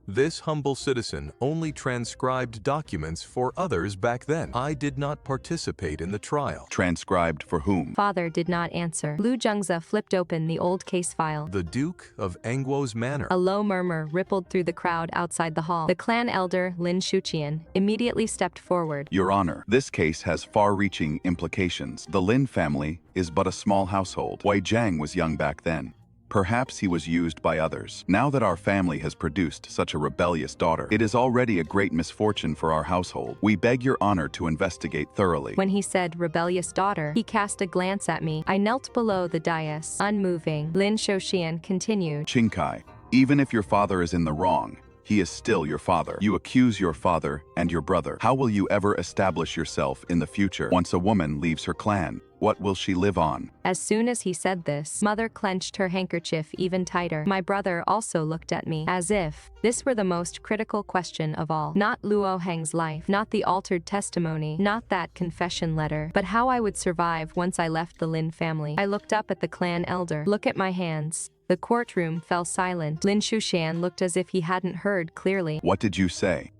This humble citizen only transcribed documents for others back then. I did not participate in the trial. Transcribed for whom? Father did not answer. Lu Zhengzi flipped open the old case file. The Duke of Angwo's manor. A low murmur rippled through the crowd outside the hall. The clan elder, Lin Qingcai, immediately stepped forward. Your Honor, this case has far-reaching implications. The Lin family is but a small household. Huaizhang was young back then. Perhaps he was used by others. Now that our family has produced such a rebellious daughter, it is already a great misfortune for our household. We beg your honor to investigate thoroughly. When he said rebellious daughter, he cast a glance at me. I knelt below the dais, unmoving. Lin Qiingcai continued. Qingcai, even if your father is in the wrong, he is still your father. You accuse your father and your brother. How will you ever establish yourself in the future? Once a woman leaves her clan, what will she live on? As soon as he said this, mother clenched her handkerchief even tighter. My brother also looked at me, as if this were the most critical question of all. Not Luo Hang's life, not the altered testimony, not that confession letter, but how I would survive once I left the Lin family. I looked up at the clan elder. Look at my hands. The courtroom fell silent. Lin Qiingcai looked as if he hadn't heard clearly. What did you say?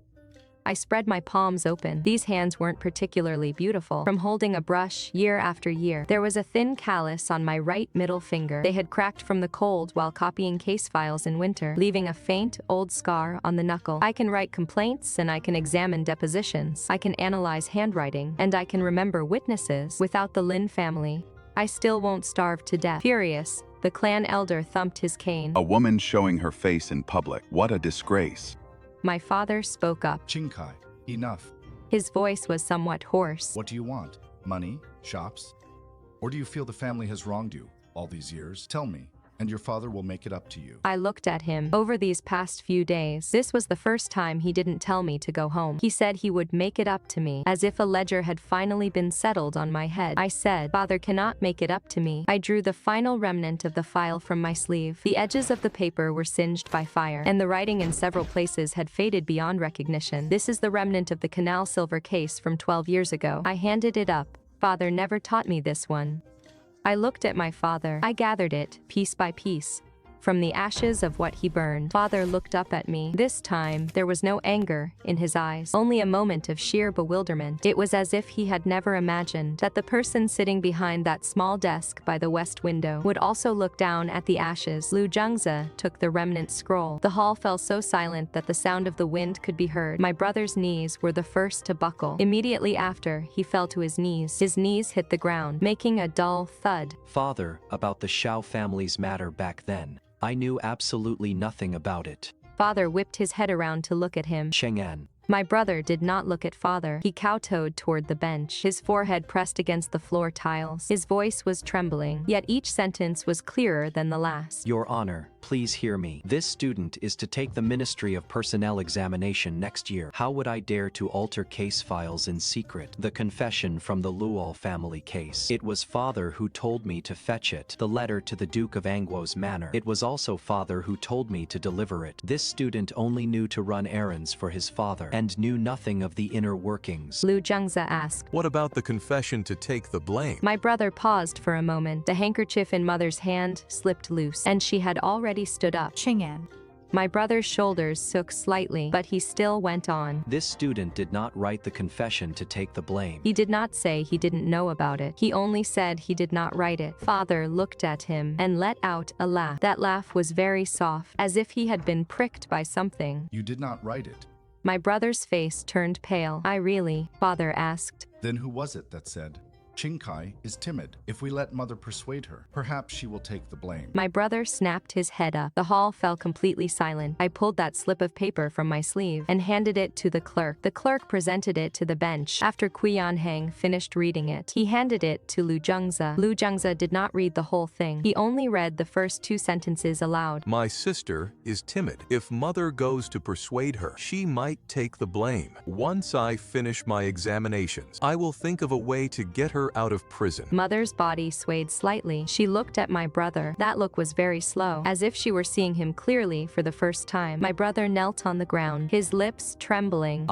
I spread my palms open. These hands weren't particularly beautiful. From holding a brush year after year, there was a thin callus on my right middle finger. They had cracked from the cold while copying case files in winter, leaving a faint, old scar on the knuckle. I can write complaints and I can examine depositions. I can analyze handwriting, and I can remember witnesses. Without the Lin family, I still won't starve to death. Furious, the clan elder thumped his cane. A woman showing her face in public. What a disgrace. My father spoke up. Qingcai, enough. His voice was somewhat hoarse. What do you want? Money? Shops? Or do you feel the family has wronged you all these years? Tell me, and your father will make it up to you. I looked at him. Over these past few days, this was the first time he didn't tell me to go home. He said he would make it up to me, as if a ledger had finally been settled on my head. I said, Father cannot make it up to me. I drew the final remnant of the file from my sleeve. The edges of the paper were singed by fire, and the writing in several places had faded beyond recognition. This is the remnant of the canal silver case from 12 years ago. I handed it up. Father never taught me this one. I looked at my father. I gathered it, piece by piece, from the ashes of what he burned. Father looked up at me. This time, there was no anger in his eyes, only a moment of sheer bewilderment. It was as if he had never imagined that the person sitting behind that small desk by the west window would also look down at the ashes. Lu Zhengzi took the remnant scroll. The hall fell so silent that the sound of the wind could be heard. My brother's knees were the first to buckle. Immediately after, he fell to his knees. His knees hit the ground, making a dull thud. Father, about the Xiao family's matter back then, I knew absolutely nothing about it. Father whipped his head around to look at him. Cheng'an. My brother did not look at father. He kowtowed toward the bench, his forehead pressed against the floor tiles. His voice was trembling, yet each sentence was clearer than the last. Your Honor, please hear me. This student is to take the Ministry of Personnel examination next year. How would I dare to alter case files in secret? The confession from the Luo family case. It was father who told me to fetch it. The letter to the Duke of Angwo's manor. It was also father who told me to deliver it. This student only knew to run errands for his father and knew nothing of the inner workings. Lu Zhengzi asked. What about the confession to take the blame? My brother paused for a moment. The handkerchief in mother's hand slipped loose, and she had already stood up. Ching'an, My brother's shoulders shook slightly, but he still went on. This student did not write the confession to take the blame. He did not say he didn't know about it. He only said he did not write it. Father looked at him and let out a laugh. That laugh was very soft, as if he had been pricked by something. You did not write it. My brother's face turned pale. I really, Father asked. Then who was it that said, Qingcai is timid. If we let mother persuade her, perhaps she will take the blame. My brother snapped his head up. The hall fell completely silent. I pulled that slip of paper from my sleeve and handed it to the clerk. The clerk presented it to the bench. After Cui Yanxing finished reading it, he handed it to Lu Zhengzi. Lu Zhengzi did not read the whole thing. He only read the first 2 sentences aloud. My sister is timid. If mother goes to persuade her, she might take the blame. Once I finish my examinations, I will think of a way to get her out of prison. Mother's body swayed slightly. She looked at my brother. That look was very slow, as if she were seeing him clearly for the first time. My brother knelt on the ground, his lips trembling.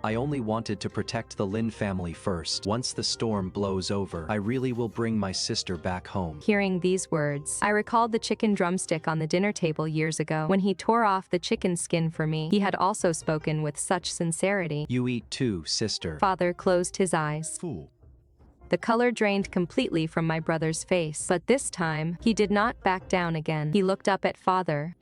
I only wanted to protect the Lin family first. Once the storm blows over, I really will bring my sister back home. Hearing these words, I recalled the chicken drumstick on the dinner table years ago. When he tore off the chicken skin for me, he had also spoken with such sincerity. You eat too, sister. Father closed his eyes. Fool. The color drained completely from my brother's face, but this time, he did not back down again. He looked up at Father.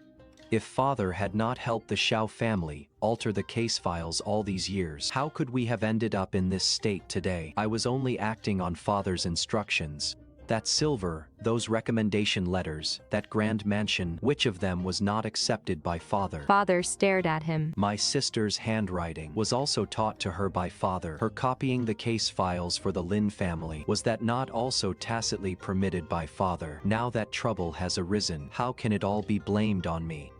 If Father had not helped the Xiao family alter the case files all these years, how could we have ended up in this state today? I was only acting on Father's instructions. That silver, those recommendation letters, that grand mansion, which of them was not accepted by Father? Father stared at him. My sister's handwriting was also taught to her by Father. Her copying the case files for the Lin family, was that not also tacitly permitted by Father? Now that trouble has arisen, how can it all be blamed on me?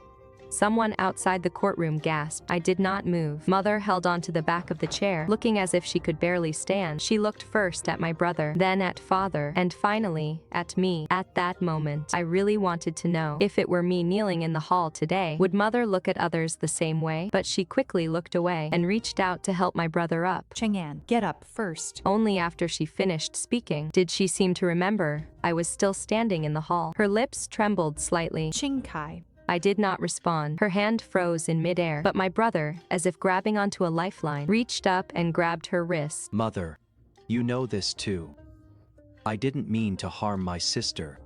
Someone outside the courtroom gasped. I did not move. Mother held onto the back of the chair, looking as if she could barely stand. She looked first at my brother, then at Father, and finally, at me. At that moment, I really wanted to know, if it were me kneeling in the hall today, would Mother look at others the same way? But she quickly looked away and reached out to help my brother up. Chang'an, get up first. Only after she finished speaking did she seem to remember I was still standing in the hall. Her lips trembled slightly. Qingcai. I did not respond. Her hand froze in midair, but my brother, as if grabbing onto a lifeline, reached up and grabbed her wrist. Mother, you know this too. I didn't mean to harm my sister.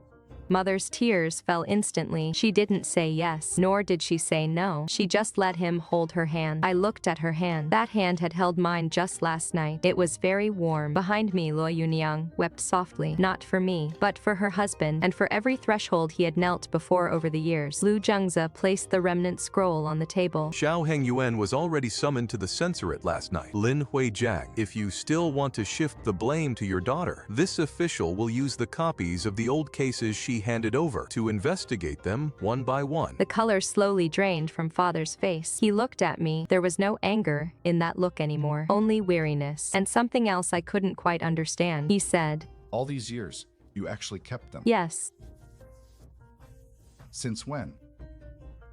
Mother's tears fell instantly. She didn't say yes, nor did she say no. She just let him hold her hand. I looked at her hand. That hand had held mine just last night. It was very warm. Behind me, Luo Yunliang wept softly, not for me, but for her husband, and for every threshold he had knelt before over the years. Lu Zhengzi placed the remnant scroll on the table. Xiao Hengyuan was already summoned to the censorate last night. Lin Huaizhang, if you still want to shift the blame to your daughter, this official will use the copies of the old cases she handed over to investigate them one by one. The color slowly drained from Father's face. He looked at me. There was no anger in that look anymore, only weariness, and something else I couldn't quite understand. He said, All these years, you actually kept them? Yes. Since when?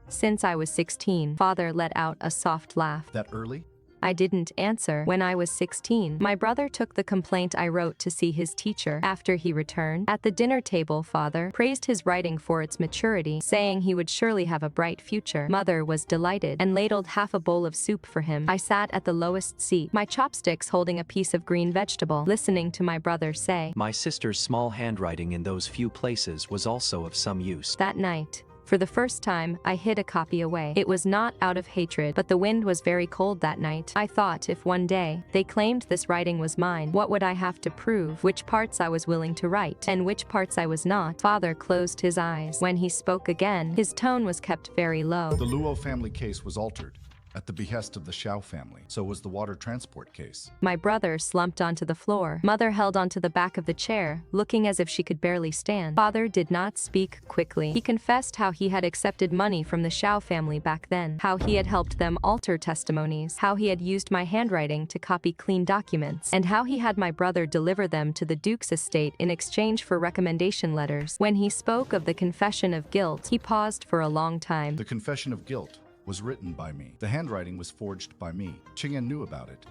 Since I was 16. Father let out a soft laugh. That early? I didn't answer. When I was 16, my brother took the complaint I wrote to see his teacher. After he returned, at the dinner table, Father praised his writing for its maturity, saying he would surely have a bright future. Mother was delighted and ladled half a bowl of soup for him. I sat at the lowest seat, my chopsticks holding a piece of green vegetable, listening to my brother say, My sister's small handwriting in those few places was also of some use. That night, for the first time, I hid a copy away. It was not out of hatred, but the wind was very cold that night. I thought if one day they claimed this writing was mine, what would I have to prove? Which parts I was willing to write, and which parts I was not? Father closed his eyes. When he spoke again, his tone was kept very low. The Luo family case was altered at the behest of the Xiao family. So was the water transport case. My brother slumped onto the floor. Mother held onto the back of the chair, looking as if she could barely stand. Father did not speak quickly. He confessed how he had accepted money from the Xiao family back then, how he had helped them alter testimonies, how he had used my handwriting to copy clean documents, and how he had my brother deliver them to the Duke's estate in exchange for recommendation letters. When he spoke of the confession of guilt, he paused for a long time. The confession of guilt was written by me. The handwriting was forged by me. Ching'an knew about it,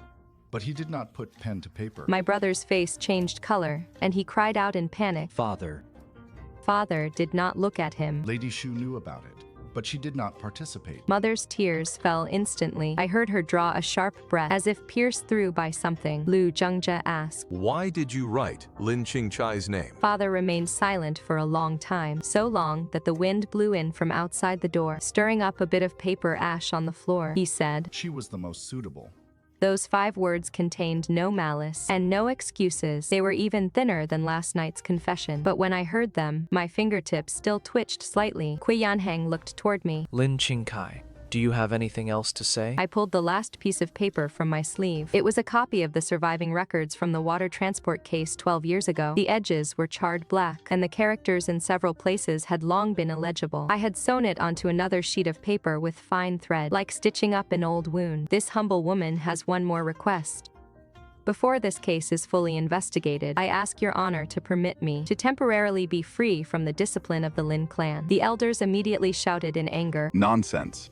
but he did not put pen to paper. My brother's face changed color, and he cried out in panic. Father. Father did not look at him. Lady Shu knew about it. but she did not participate. Mother's tears fell instantly. I heard her draw a sharp breath, as if pierced through by something. Lu Zhengzhe asked, Why did you write Lin Qingcai's name? Father remained silent for a long time, so long that the wind blew in from outside the door, stirring up a bit of paper ash on the floor. He said, She was the most suitable. Those 5 words contained no malice and no excuses. They were even thinner than last night's confession. But when I heard them, my fingertips still twitched slightly. Cui Yanxing looked toward me. Lin Qingcai, do you have anything else to say? I pulled the last piece of paper from my sleeve. It was a copy of the surviving records from the water transport case 12 years ago. The edges were charred black, and the characters in several places had long been illegible. I had sewn it onto another sheet of paper with fine thread, like stitching up an old wound. This humble woman has one more request. Before this case is fully investigated, I ask your honor to permit me to temporarily be free from the discipline of the Lin clan. The elders immediately shouted in anger. Nonsense.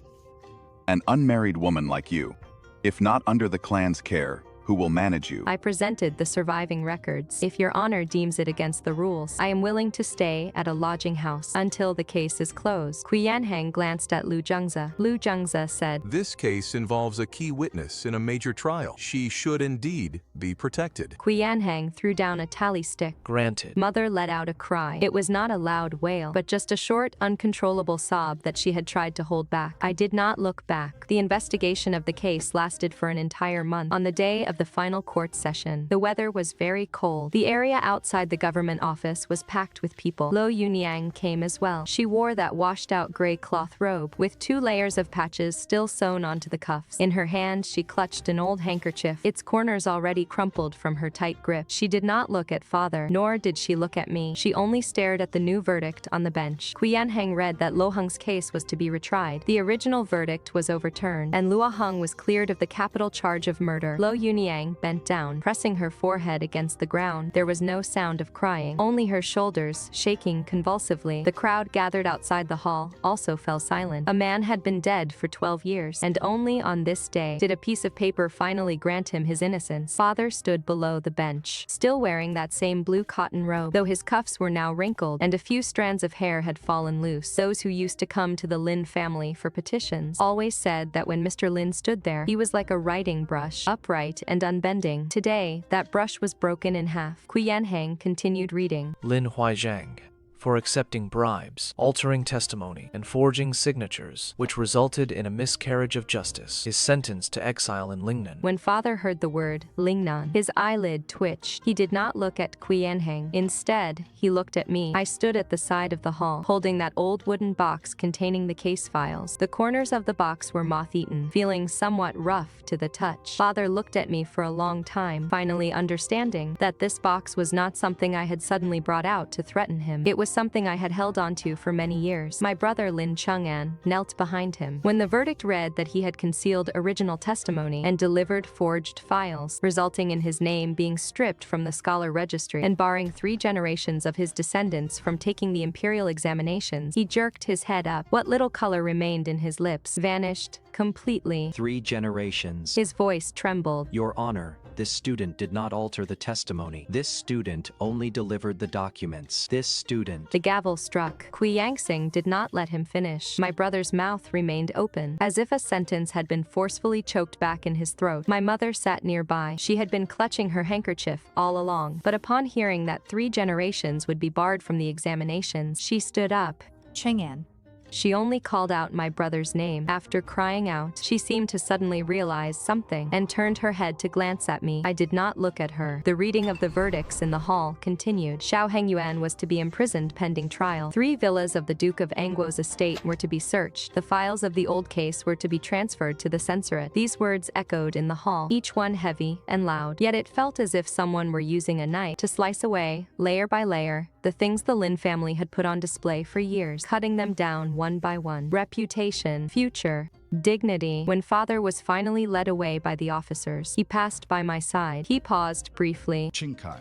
An unmarried woman like you, if not under the clan's care, who will manage you? I presented the surviving records. If your honor deems it against the rules, I am willing to stay at a lodging house until the case is closed. Cui Yanxing glanced at Lu Zhengzhe. Lu Zhengzhe said, This case involves a key witness in a major trial. She should indeed be protected. Cui Yanxing threw down a tally stick. Granted. Mother let out a cry. It was not a loud wail, but just a short, uncontrollable sob that she had tried to hold back. I did not look back. The investigation of the case lasted for an entire month. On the day of the final court session, the weather was very cold. The area outside the government office was packed with people. Lo Yunyang came as well. She wore that washed-out gray cloth robe, with 2 layers of patches still sewn onto the cuffs. In her hand, she clutched an old handkerchief, its corners already crumpled from her tight grip. She did not look at father, nor did she look at me. She only stared at the new verdict on the bench. Cui Yanxing read that Lo Heng's case was to be retried. The original verdict was overturned, and Luo Heng was cleared of the capital charge of murder. Lo Yunyang bent down, pressing her forehead against the ground. There was no sound of crying, only her shoulders shaking convulsively. The crowd gathered outside the hall also fell silent. A man had been dead for 12 years, and only on this day did a piece of paper finally grant him his innocence. Father stood below the bench, still wearing that same blue cotton robe, though his cuffs were now wrinkled and a few strands of hair had fallen loose. Those who used to come to the Lin family for petitions always said that when Mr. Lin stood there, he was like a writing brush, upright and unbending. Today, that brush was broken in half. Cui Yanxing continued reading. Lin Huaizhang, for accepting bribes, altering testimony, and forging signatures, which resulted in a miscarriage of justice, is sentenced to exile in Lingnan. When father heard the word Lingnan, his eyelid twitched. He did not look at Cui Yanxing. Instead, he looked at me. I stood at the side of the hall, holding that old wooden box containing the case files. The corners of the box were moth-eaten, feeling somewhat rough to the touch. Father looked at me for a long time, finally understanding that this box was not something I had suddenly brought out to threaten him. It was something I had held onto for many years. My brother Lin Qingcai knelt behind him. When the verdict read that he had concealed original testimony and delivered forged files, resulting in his name being stripped from the scholar registry and barring 3 generations of his descendants from taking the imperial examinations, he jerked his head up. What little color remained in his lips vanished completely. 3 generations. His voice trembled. Your Honor, this student did not alter the testimony. This student only delivered the documents. This student... The gavel struck. Cui Yanxing did not let him finish. My brother's mouth remained open, as if a sentence had been forcefully choked back in his throat. My mother sat nearby. She had been clutching her handkerchief all along, but upon hearing that 3 generations would be barred from the examinations, she stood up. Chang'an. She only called out my brother's name. After crying out, she seemed to suddenly realize something and turned her head to glance at me. I did not look at her. The reading of the verdicts in the hall continued. Xiao Hengyuan was to be imprisoned pending trial. 3 villas of the Duke of Angwo's estate were to be searched. The files of the old case were to be transferred to the censorate. These words echoed in the hall, each one heavy and loud. Yet it felt as if someone were using a knife to slice away, layer by layer, the things the Lin family had put on display for years, cutting them down one by one. Reputation, future, dignity. When father was finally led away by the officers, he passed by my side. He paused briefly. Qingcai.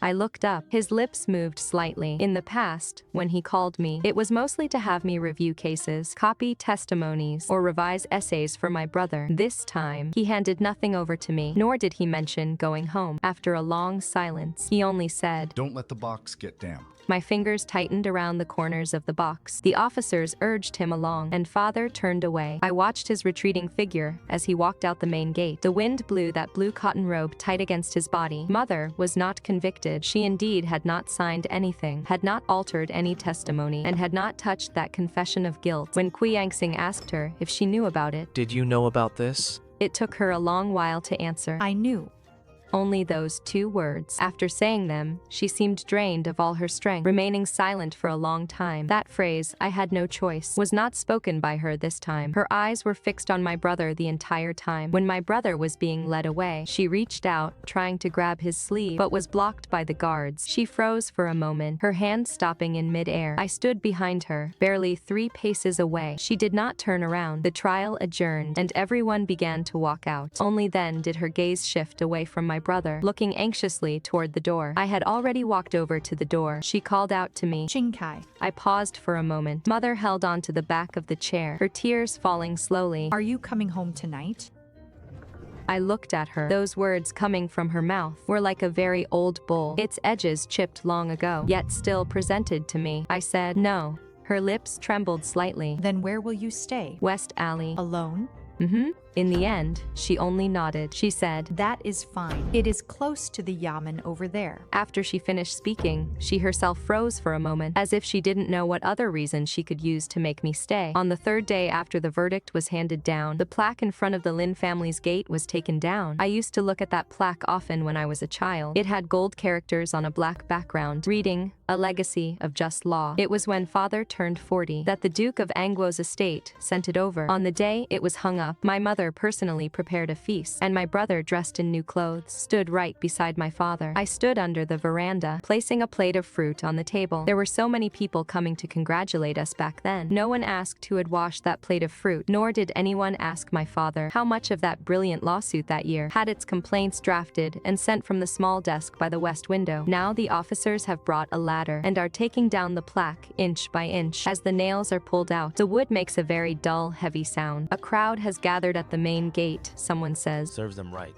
I looked up. His lips moved slightly. In the past, when he called me, it was mostly to have me review cases, copy testimonies, or revise essays for my brother. This time, he handed nothing over to me, nor did he mention going home. After a long silence, he only said, Don't let the box get damp. My fingers tightened around the corners of the box. The officers urged him along, and father turned away. I watched his retreating figure as he walked out the main gate. The wind blew that blue cotton robe tight against his body. Mother was not convicted. She indeed had not signed anything, had not altered any testimony, and had not touched that confession of guilt. When Cui Yanxing asked her if she knew about it, Did you know about this? it took her a long while to answer. I knew. Only those 2 words. After saying them, she seemed drained of all her strength, remaining silent for a long time. That phrase, "I had no choice," was not spoken by her this time. Her eyes were fixed on my brother the entire time. When my brother was being led away, she reached out, trying to grab his sleeve, but was blocked by the guards. She froze for a moment, her hand stopping in mid-air. I stood behind her, barely 3 paces away. She did not turn around. The trial adjourned, and everyone began to walk out. Only then did her gaze shift away from my brother, looking anxiously toward the door. I had already walked over to the door. She called out to me, Qingcai. I paused for a moment. Mother held onto the back of the chair, her tears falling slowly. Are you coming home tonight? I looked at her. Those words coming from her mouth were like a very old bowl, its edges chipped long ago, yet still presented to me. I said, no. Her lips trembled slightly. Then where will you stay? West Alley. Alone? In the end, she only nodded. She said, That is fine. It is close to the yamen over there. After she finished speaking, she herself froze for a moment, as if she didn't know what other reason she could use to make me stay. On the 3rd day after the verdict was handed down, the plaque in front of the Lin family's gate was taken down. I used to look at that plaque often when I was a child. It had gold characters on a black background, reading, "A legacy of just law." It was when father turned 40 that the Duke of Angwo's estate sent it over. On the day it was hung up, my mother personally prepared a feast, and my brother, dressed in new clothes, stood right beside my father. I stood under the veranda, placing a plate of fruit on the table. There were so many people coming to congratulate us back then. No one asked who had washed that plate of fruit, nor did anyone ask my father how much of that brilliant lawsuit that year had its complaints drafted and sent from the small desk by the west window. Now the officers have brought a ladder and are taking down the plaque inch by inch. As the nails are pulled out, the wood makes a very dull, heavy sound. A crowd has gathered at the main gate, someone says. Serves them right.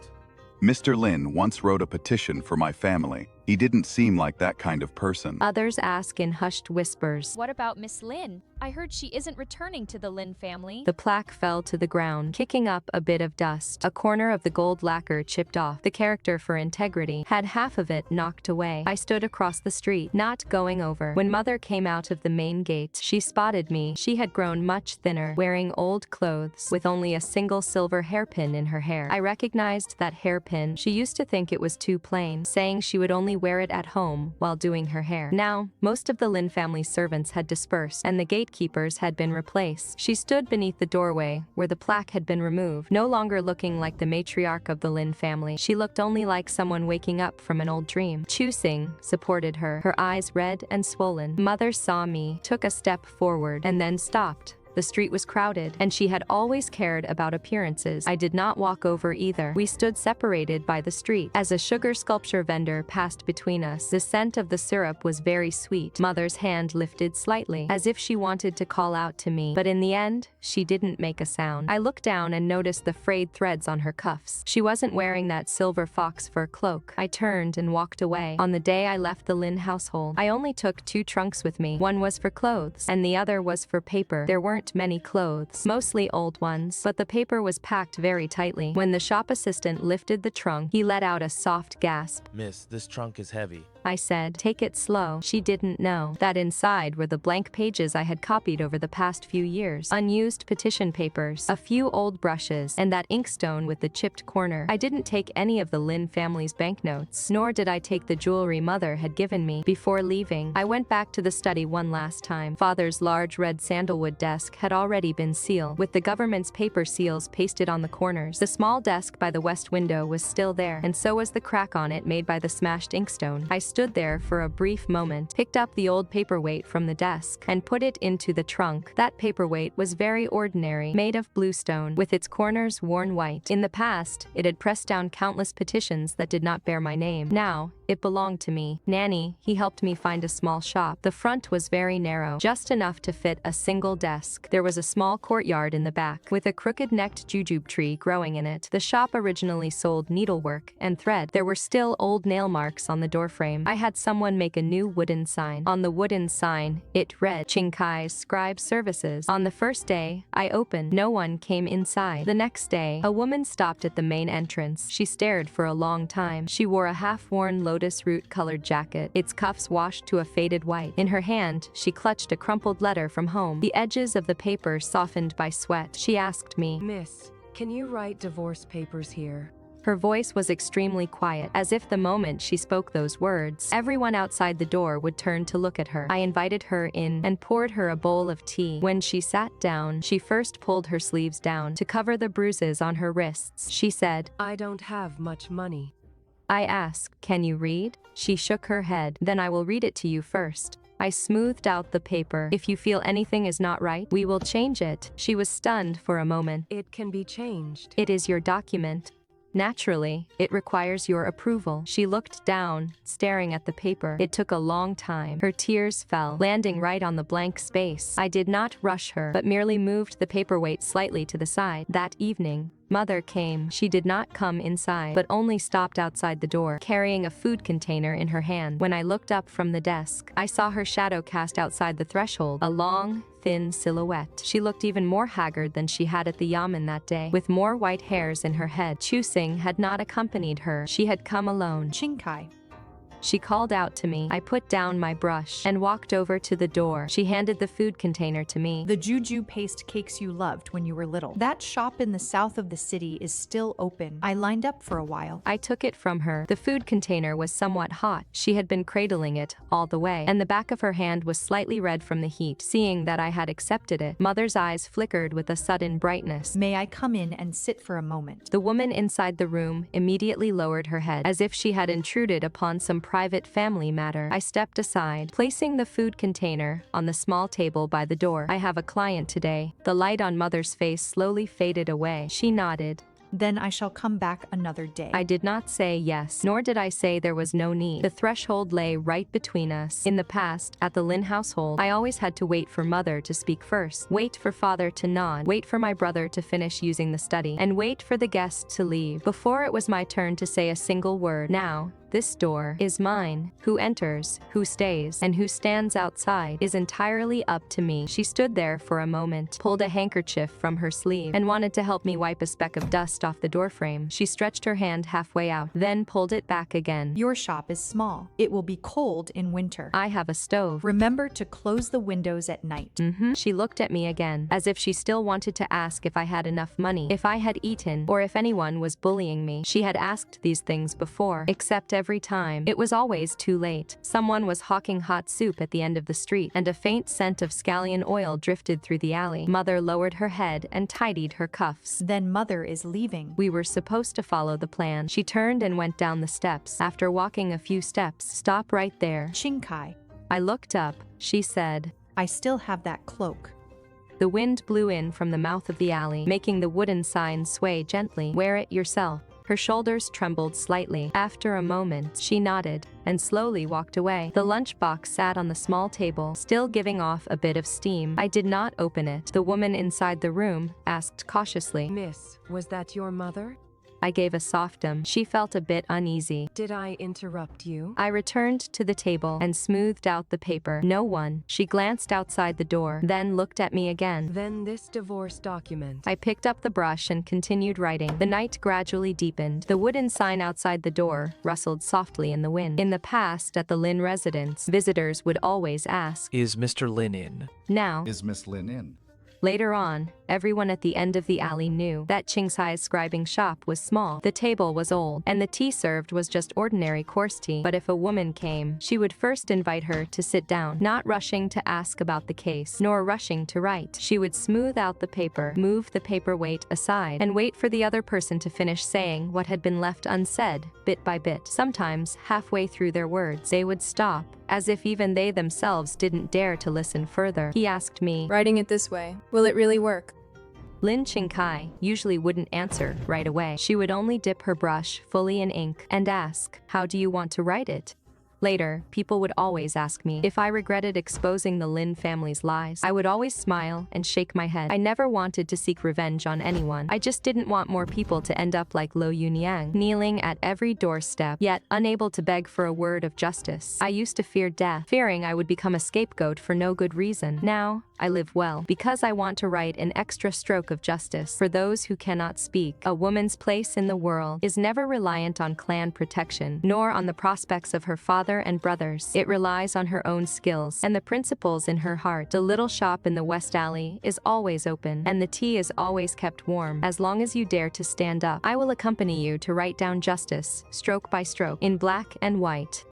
Mr. Lin once wrote a petition for my family. He didn't seem like that kind of person. Others ask in hushed whispers. What about Miss Lin? I heard she isn't returning to the Lin family. The plaque fell to the ground, kicking up a bit of dust. A corner of the gold lacquer chipped off. The character for integrity had half of it knocked away. I stood across the street, not going over. When mother came out of the main gate, she spotted me. She had grown much thinner, wearing old clothes, with only a single silver hairpin in her hair. I recognized that hairpin. She used to think it was too plain, saying she would only wear it at home while doing her hair. Now, most of the Lin family servants had dispersed, and the gatekeepers had been replaced. She stood beneath the doorway, where the plaque had been removed, no longer looking like the matriarch of the Lin family. She looked only like someone waking up from an old dream. Qingcai supported her, her eyes red and swollen. Mother saw me, took a step forward, and then stopped. The street was crowded, and she had always cared about appearances. I did not walk over either. We stood separated by the street. As a sugar sculpture vendor passed between us, the scent of the syrup was very sweet. Mother's hand lifted slightly, as if she wanted to call out to me, but in the end, she didn't make a sound. I looked down and noticed the frayed threads on her cuffs. She wasn't wearing that silver fox fur cloak. I turned and walked away. On the day I left the Lin household, I only took 2 trunks with me. One was for clothes, and the other was for paper. There weren't many clothes, mostly old ones, but the paper was packed very tightly. When the shop assistant lifted the trunk, he let out a soft gasp. Miss, this trunk is heavy. I said, take it slow. She didn't know that inside were the blank pages I had copied over the past few years, unused petition papers, a few old brushes, and that inkstone with the chipped corner. I didn't take any of the Lin family's banknotes, nor did I take the jewelry mother had given me. Before leaving, I went back to the study one last time. Father's large red sandalwood desk had already been sealed, with the government's paper seals pasted on the corners. The small desk by the west window was still there, and so was the crack on it made by the smashed inkstone. I stood there for a brief moment, picked up the old paperweight from the desk, and put it into the trunk. That paperweight was very ordinary, made of bluestone, with its corners worn white. In the past, it had pressed down countless petitions that did not bear my name. Now, it belonged to me. Nanny, he helped me find a small shop. The front was very narrow, just enough to fit a single desk. desk. There was a small courtyard in the back, with a crooked-necked jujube tree growing in it. The shop originally sold needlework and thread. There were still old nail marks on the doorframe. I had someone make a new wooden sign. On the wooden sign, it read, Qingcai's Scribe Services. On the first day, I opened. No one came inside. The next day, a woman stopped at the main entrance. She stared for a long time. She wore a half-worn lotus root-colored jacket, its cuffs washed to a faded white. In her hand, she clutched a crumpled letter from home, the edges of the paper softened by sweat. She asked me, Miss, can you write divorce papers here? Her voice was extremely quiet, as if the moment she spoke those words, everyone outside the door would turn to look at her. I invited her in and poured her a bowl of tea. When she sat down, she first pulled her sleeves down to cover the bruises on her wrists. She said, I don't have much money. I asked, Can you read? She shook her head. Then I will read it to you first. I smoothed out the paper. If you feel anything is not right, we will change it. She was stunned for a moment. It can be changed. It is your document. Naturally, it requires your approval. She looked down, staring at the paper. It took a long time. Her tears fell, landing right on the blank space. I did not rush her, but merely moved the paperweight slightly to the side. That evening, Mother came. She did not come inside, but only stopped outside the door, carrying a food container in her hand. When I looked up from the desk, I saw her shadow cast outside the threshold, a long, thin silhouette. She looked even more haggard than she had at the yamen that day, with more white hairs in her head. Qixing had not accompanied her. She had come alone. Qingcai. She called out to me. I put down my brush and walked over to the door. She handed the food container to me. The juju paste cakes you loved when you were little. That shop in the south of the city is still open. I lined up for a while. I took it from her. The food container was somewhat hot. She had been cradling it all the way, and the back of her hand was slightly red from the heat. Seeing that I had accepted it, Mother's eyes flickered with a sudden brightness. May I come in and sit for a moment? The woman inside the room immediately lowered her head, as if she had intruded upon some private family matter. I stepped aside, placing the food container on the small table by the door. I have a client today. The light on Mother's face slowly faded away. She nodded. Then I shall come back another day. I did not say yes, nor did I say there was no need. The threshold lay right between us. In the past, at the Lin household, I always had to wait for Mother to speak first, wait for Father to nod, wait for my brother to finish using the study, and wait for the guest to leave before it was my turn to say a single word. Now, this door is mine. Who enters, who stays, and who stands outside is entirely up to me. She stood there for a moment, pulled a handkerchief from her sleeve, and wanted to help me wipe a speck of dust off the doorframe. She stretched her hand halfway out, then pulled it back again. Your shop is small. It will be cold in winter. I have a stove. Remember to close the windows at night. She looked at me again, as if she still wanted to ask if I had enough money, if I had eaten, or if anyone was bullying me. She had asked these things before, except every time, it was always too late. Someone was hawking hot soup at the end of the street, and a faint scent of scallion oil drifted through the alley. Mother lowered her head and tidied her cuffs. Then Mother is leaving. We were supposed to follow the plan. She turned and went down the steps. After walking a few steps, stop right there. Qingcai. I looked up. She said, I still have that cloak. The wind blew in from the mouth of the alley, making the wooden sign sway gently. Wear it yourself. Her shoulders trembled slightly. After a moment, she nodded and slowly walked away. The lunchbox sat on the small table, still giving off a bit of steam. I did not open it. The woman inside the room asked cautiously, Miss, was that your mother? I gave a soft She felt a bit uneasy. Did I interrupt you? I returned to the table and smoothed out the paper. No one. She glanced outside the door, then looked at me again. Then this divorce document. I picked up the brush and continued writing. The night gradually deepened. The wooden sign outside the door rustled softly in the wind. In the past, at the Lin residence, visitors would always ask, Is Mr. Lin in? Now, Is Miss Lin in? Later on, everyone at the end of the alley knew that Qingcai's scribing shop was small, the table was old, and the tea served was just ordinary coarse tea. But if a woman came, she would first invite her to sit down, not rushing to ask about the case, nor rushing to write. She would smooth out the paper, move the paperweight aside, and wait for the other person to finish saying what had been left unsaid, bit by bit. Sometimes, halfway through their words, they would stop, as if even they themselves didn't dare to listen further. He asked me, Writing it this way, will it really work? Lin Qingcai usually wouldn't answer right away. She would only dip her brush fully in ink and ask, How do you want to write it? Later, people would always ask me if I regretted exposing the Lin family's lies. I would always smile and shake my head. I never wanted to seek revenge on anyone. I just didn't want more people to end up like Lo Yunyang, kneeling at every doorstep, yet unable to beg for a word of justice. I used to fear death, fearing I would become a scapegoat for no good reason. Now, I live well, because I want to write an extra stroke of justice for those who cannot speak. A woman's place in the world is never reliant on clan protection, nor on the prospects of her father and brothers. It relies on her own skills and the principles in her heart. The little shop in the West Alley is always open, and the tea is always kept warm. As long as you dare to stand up, I will accompany you to write down justice, stroke by stroke, in black and white.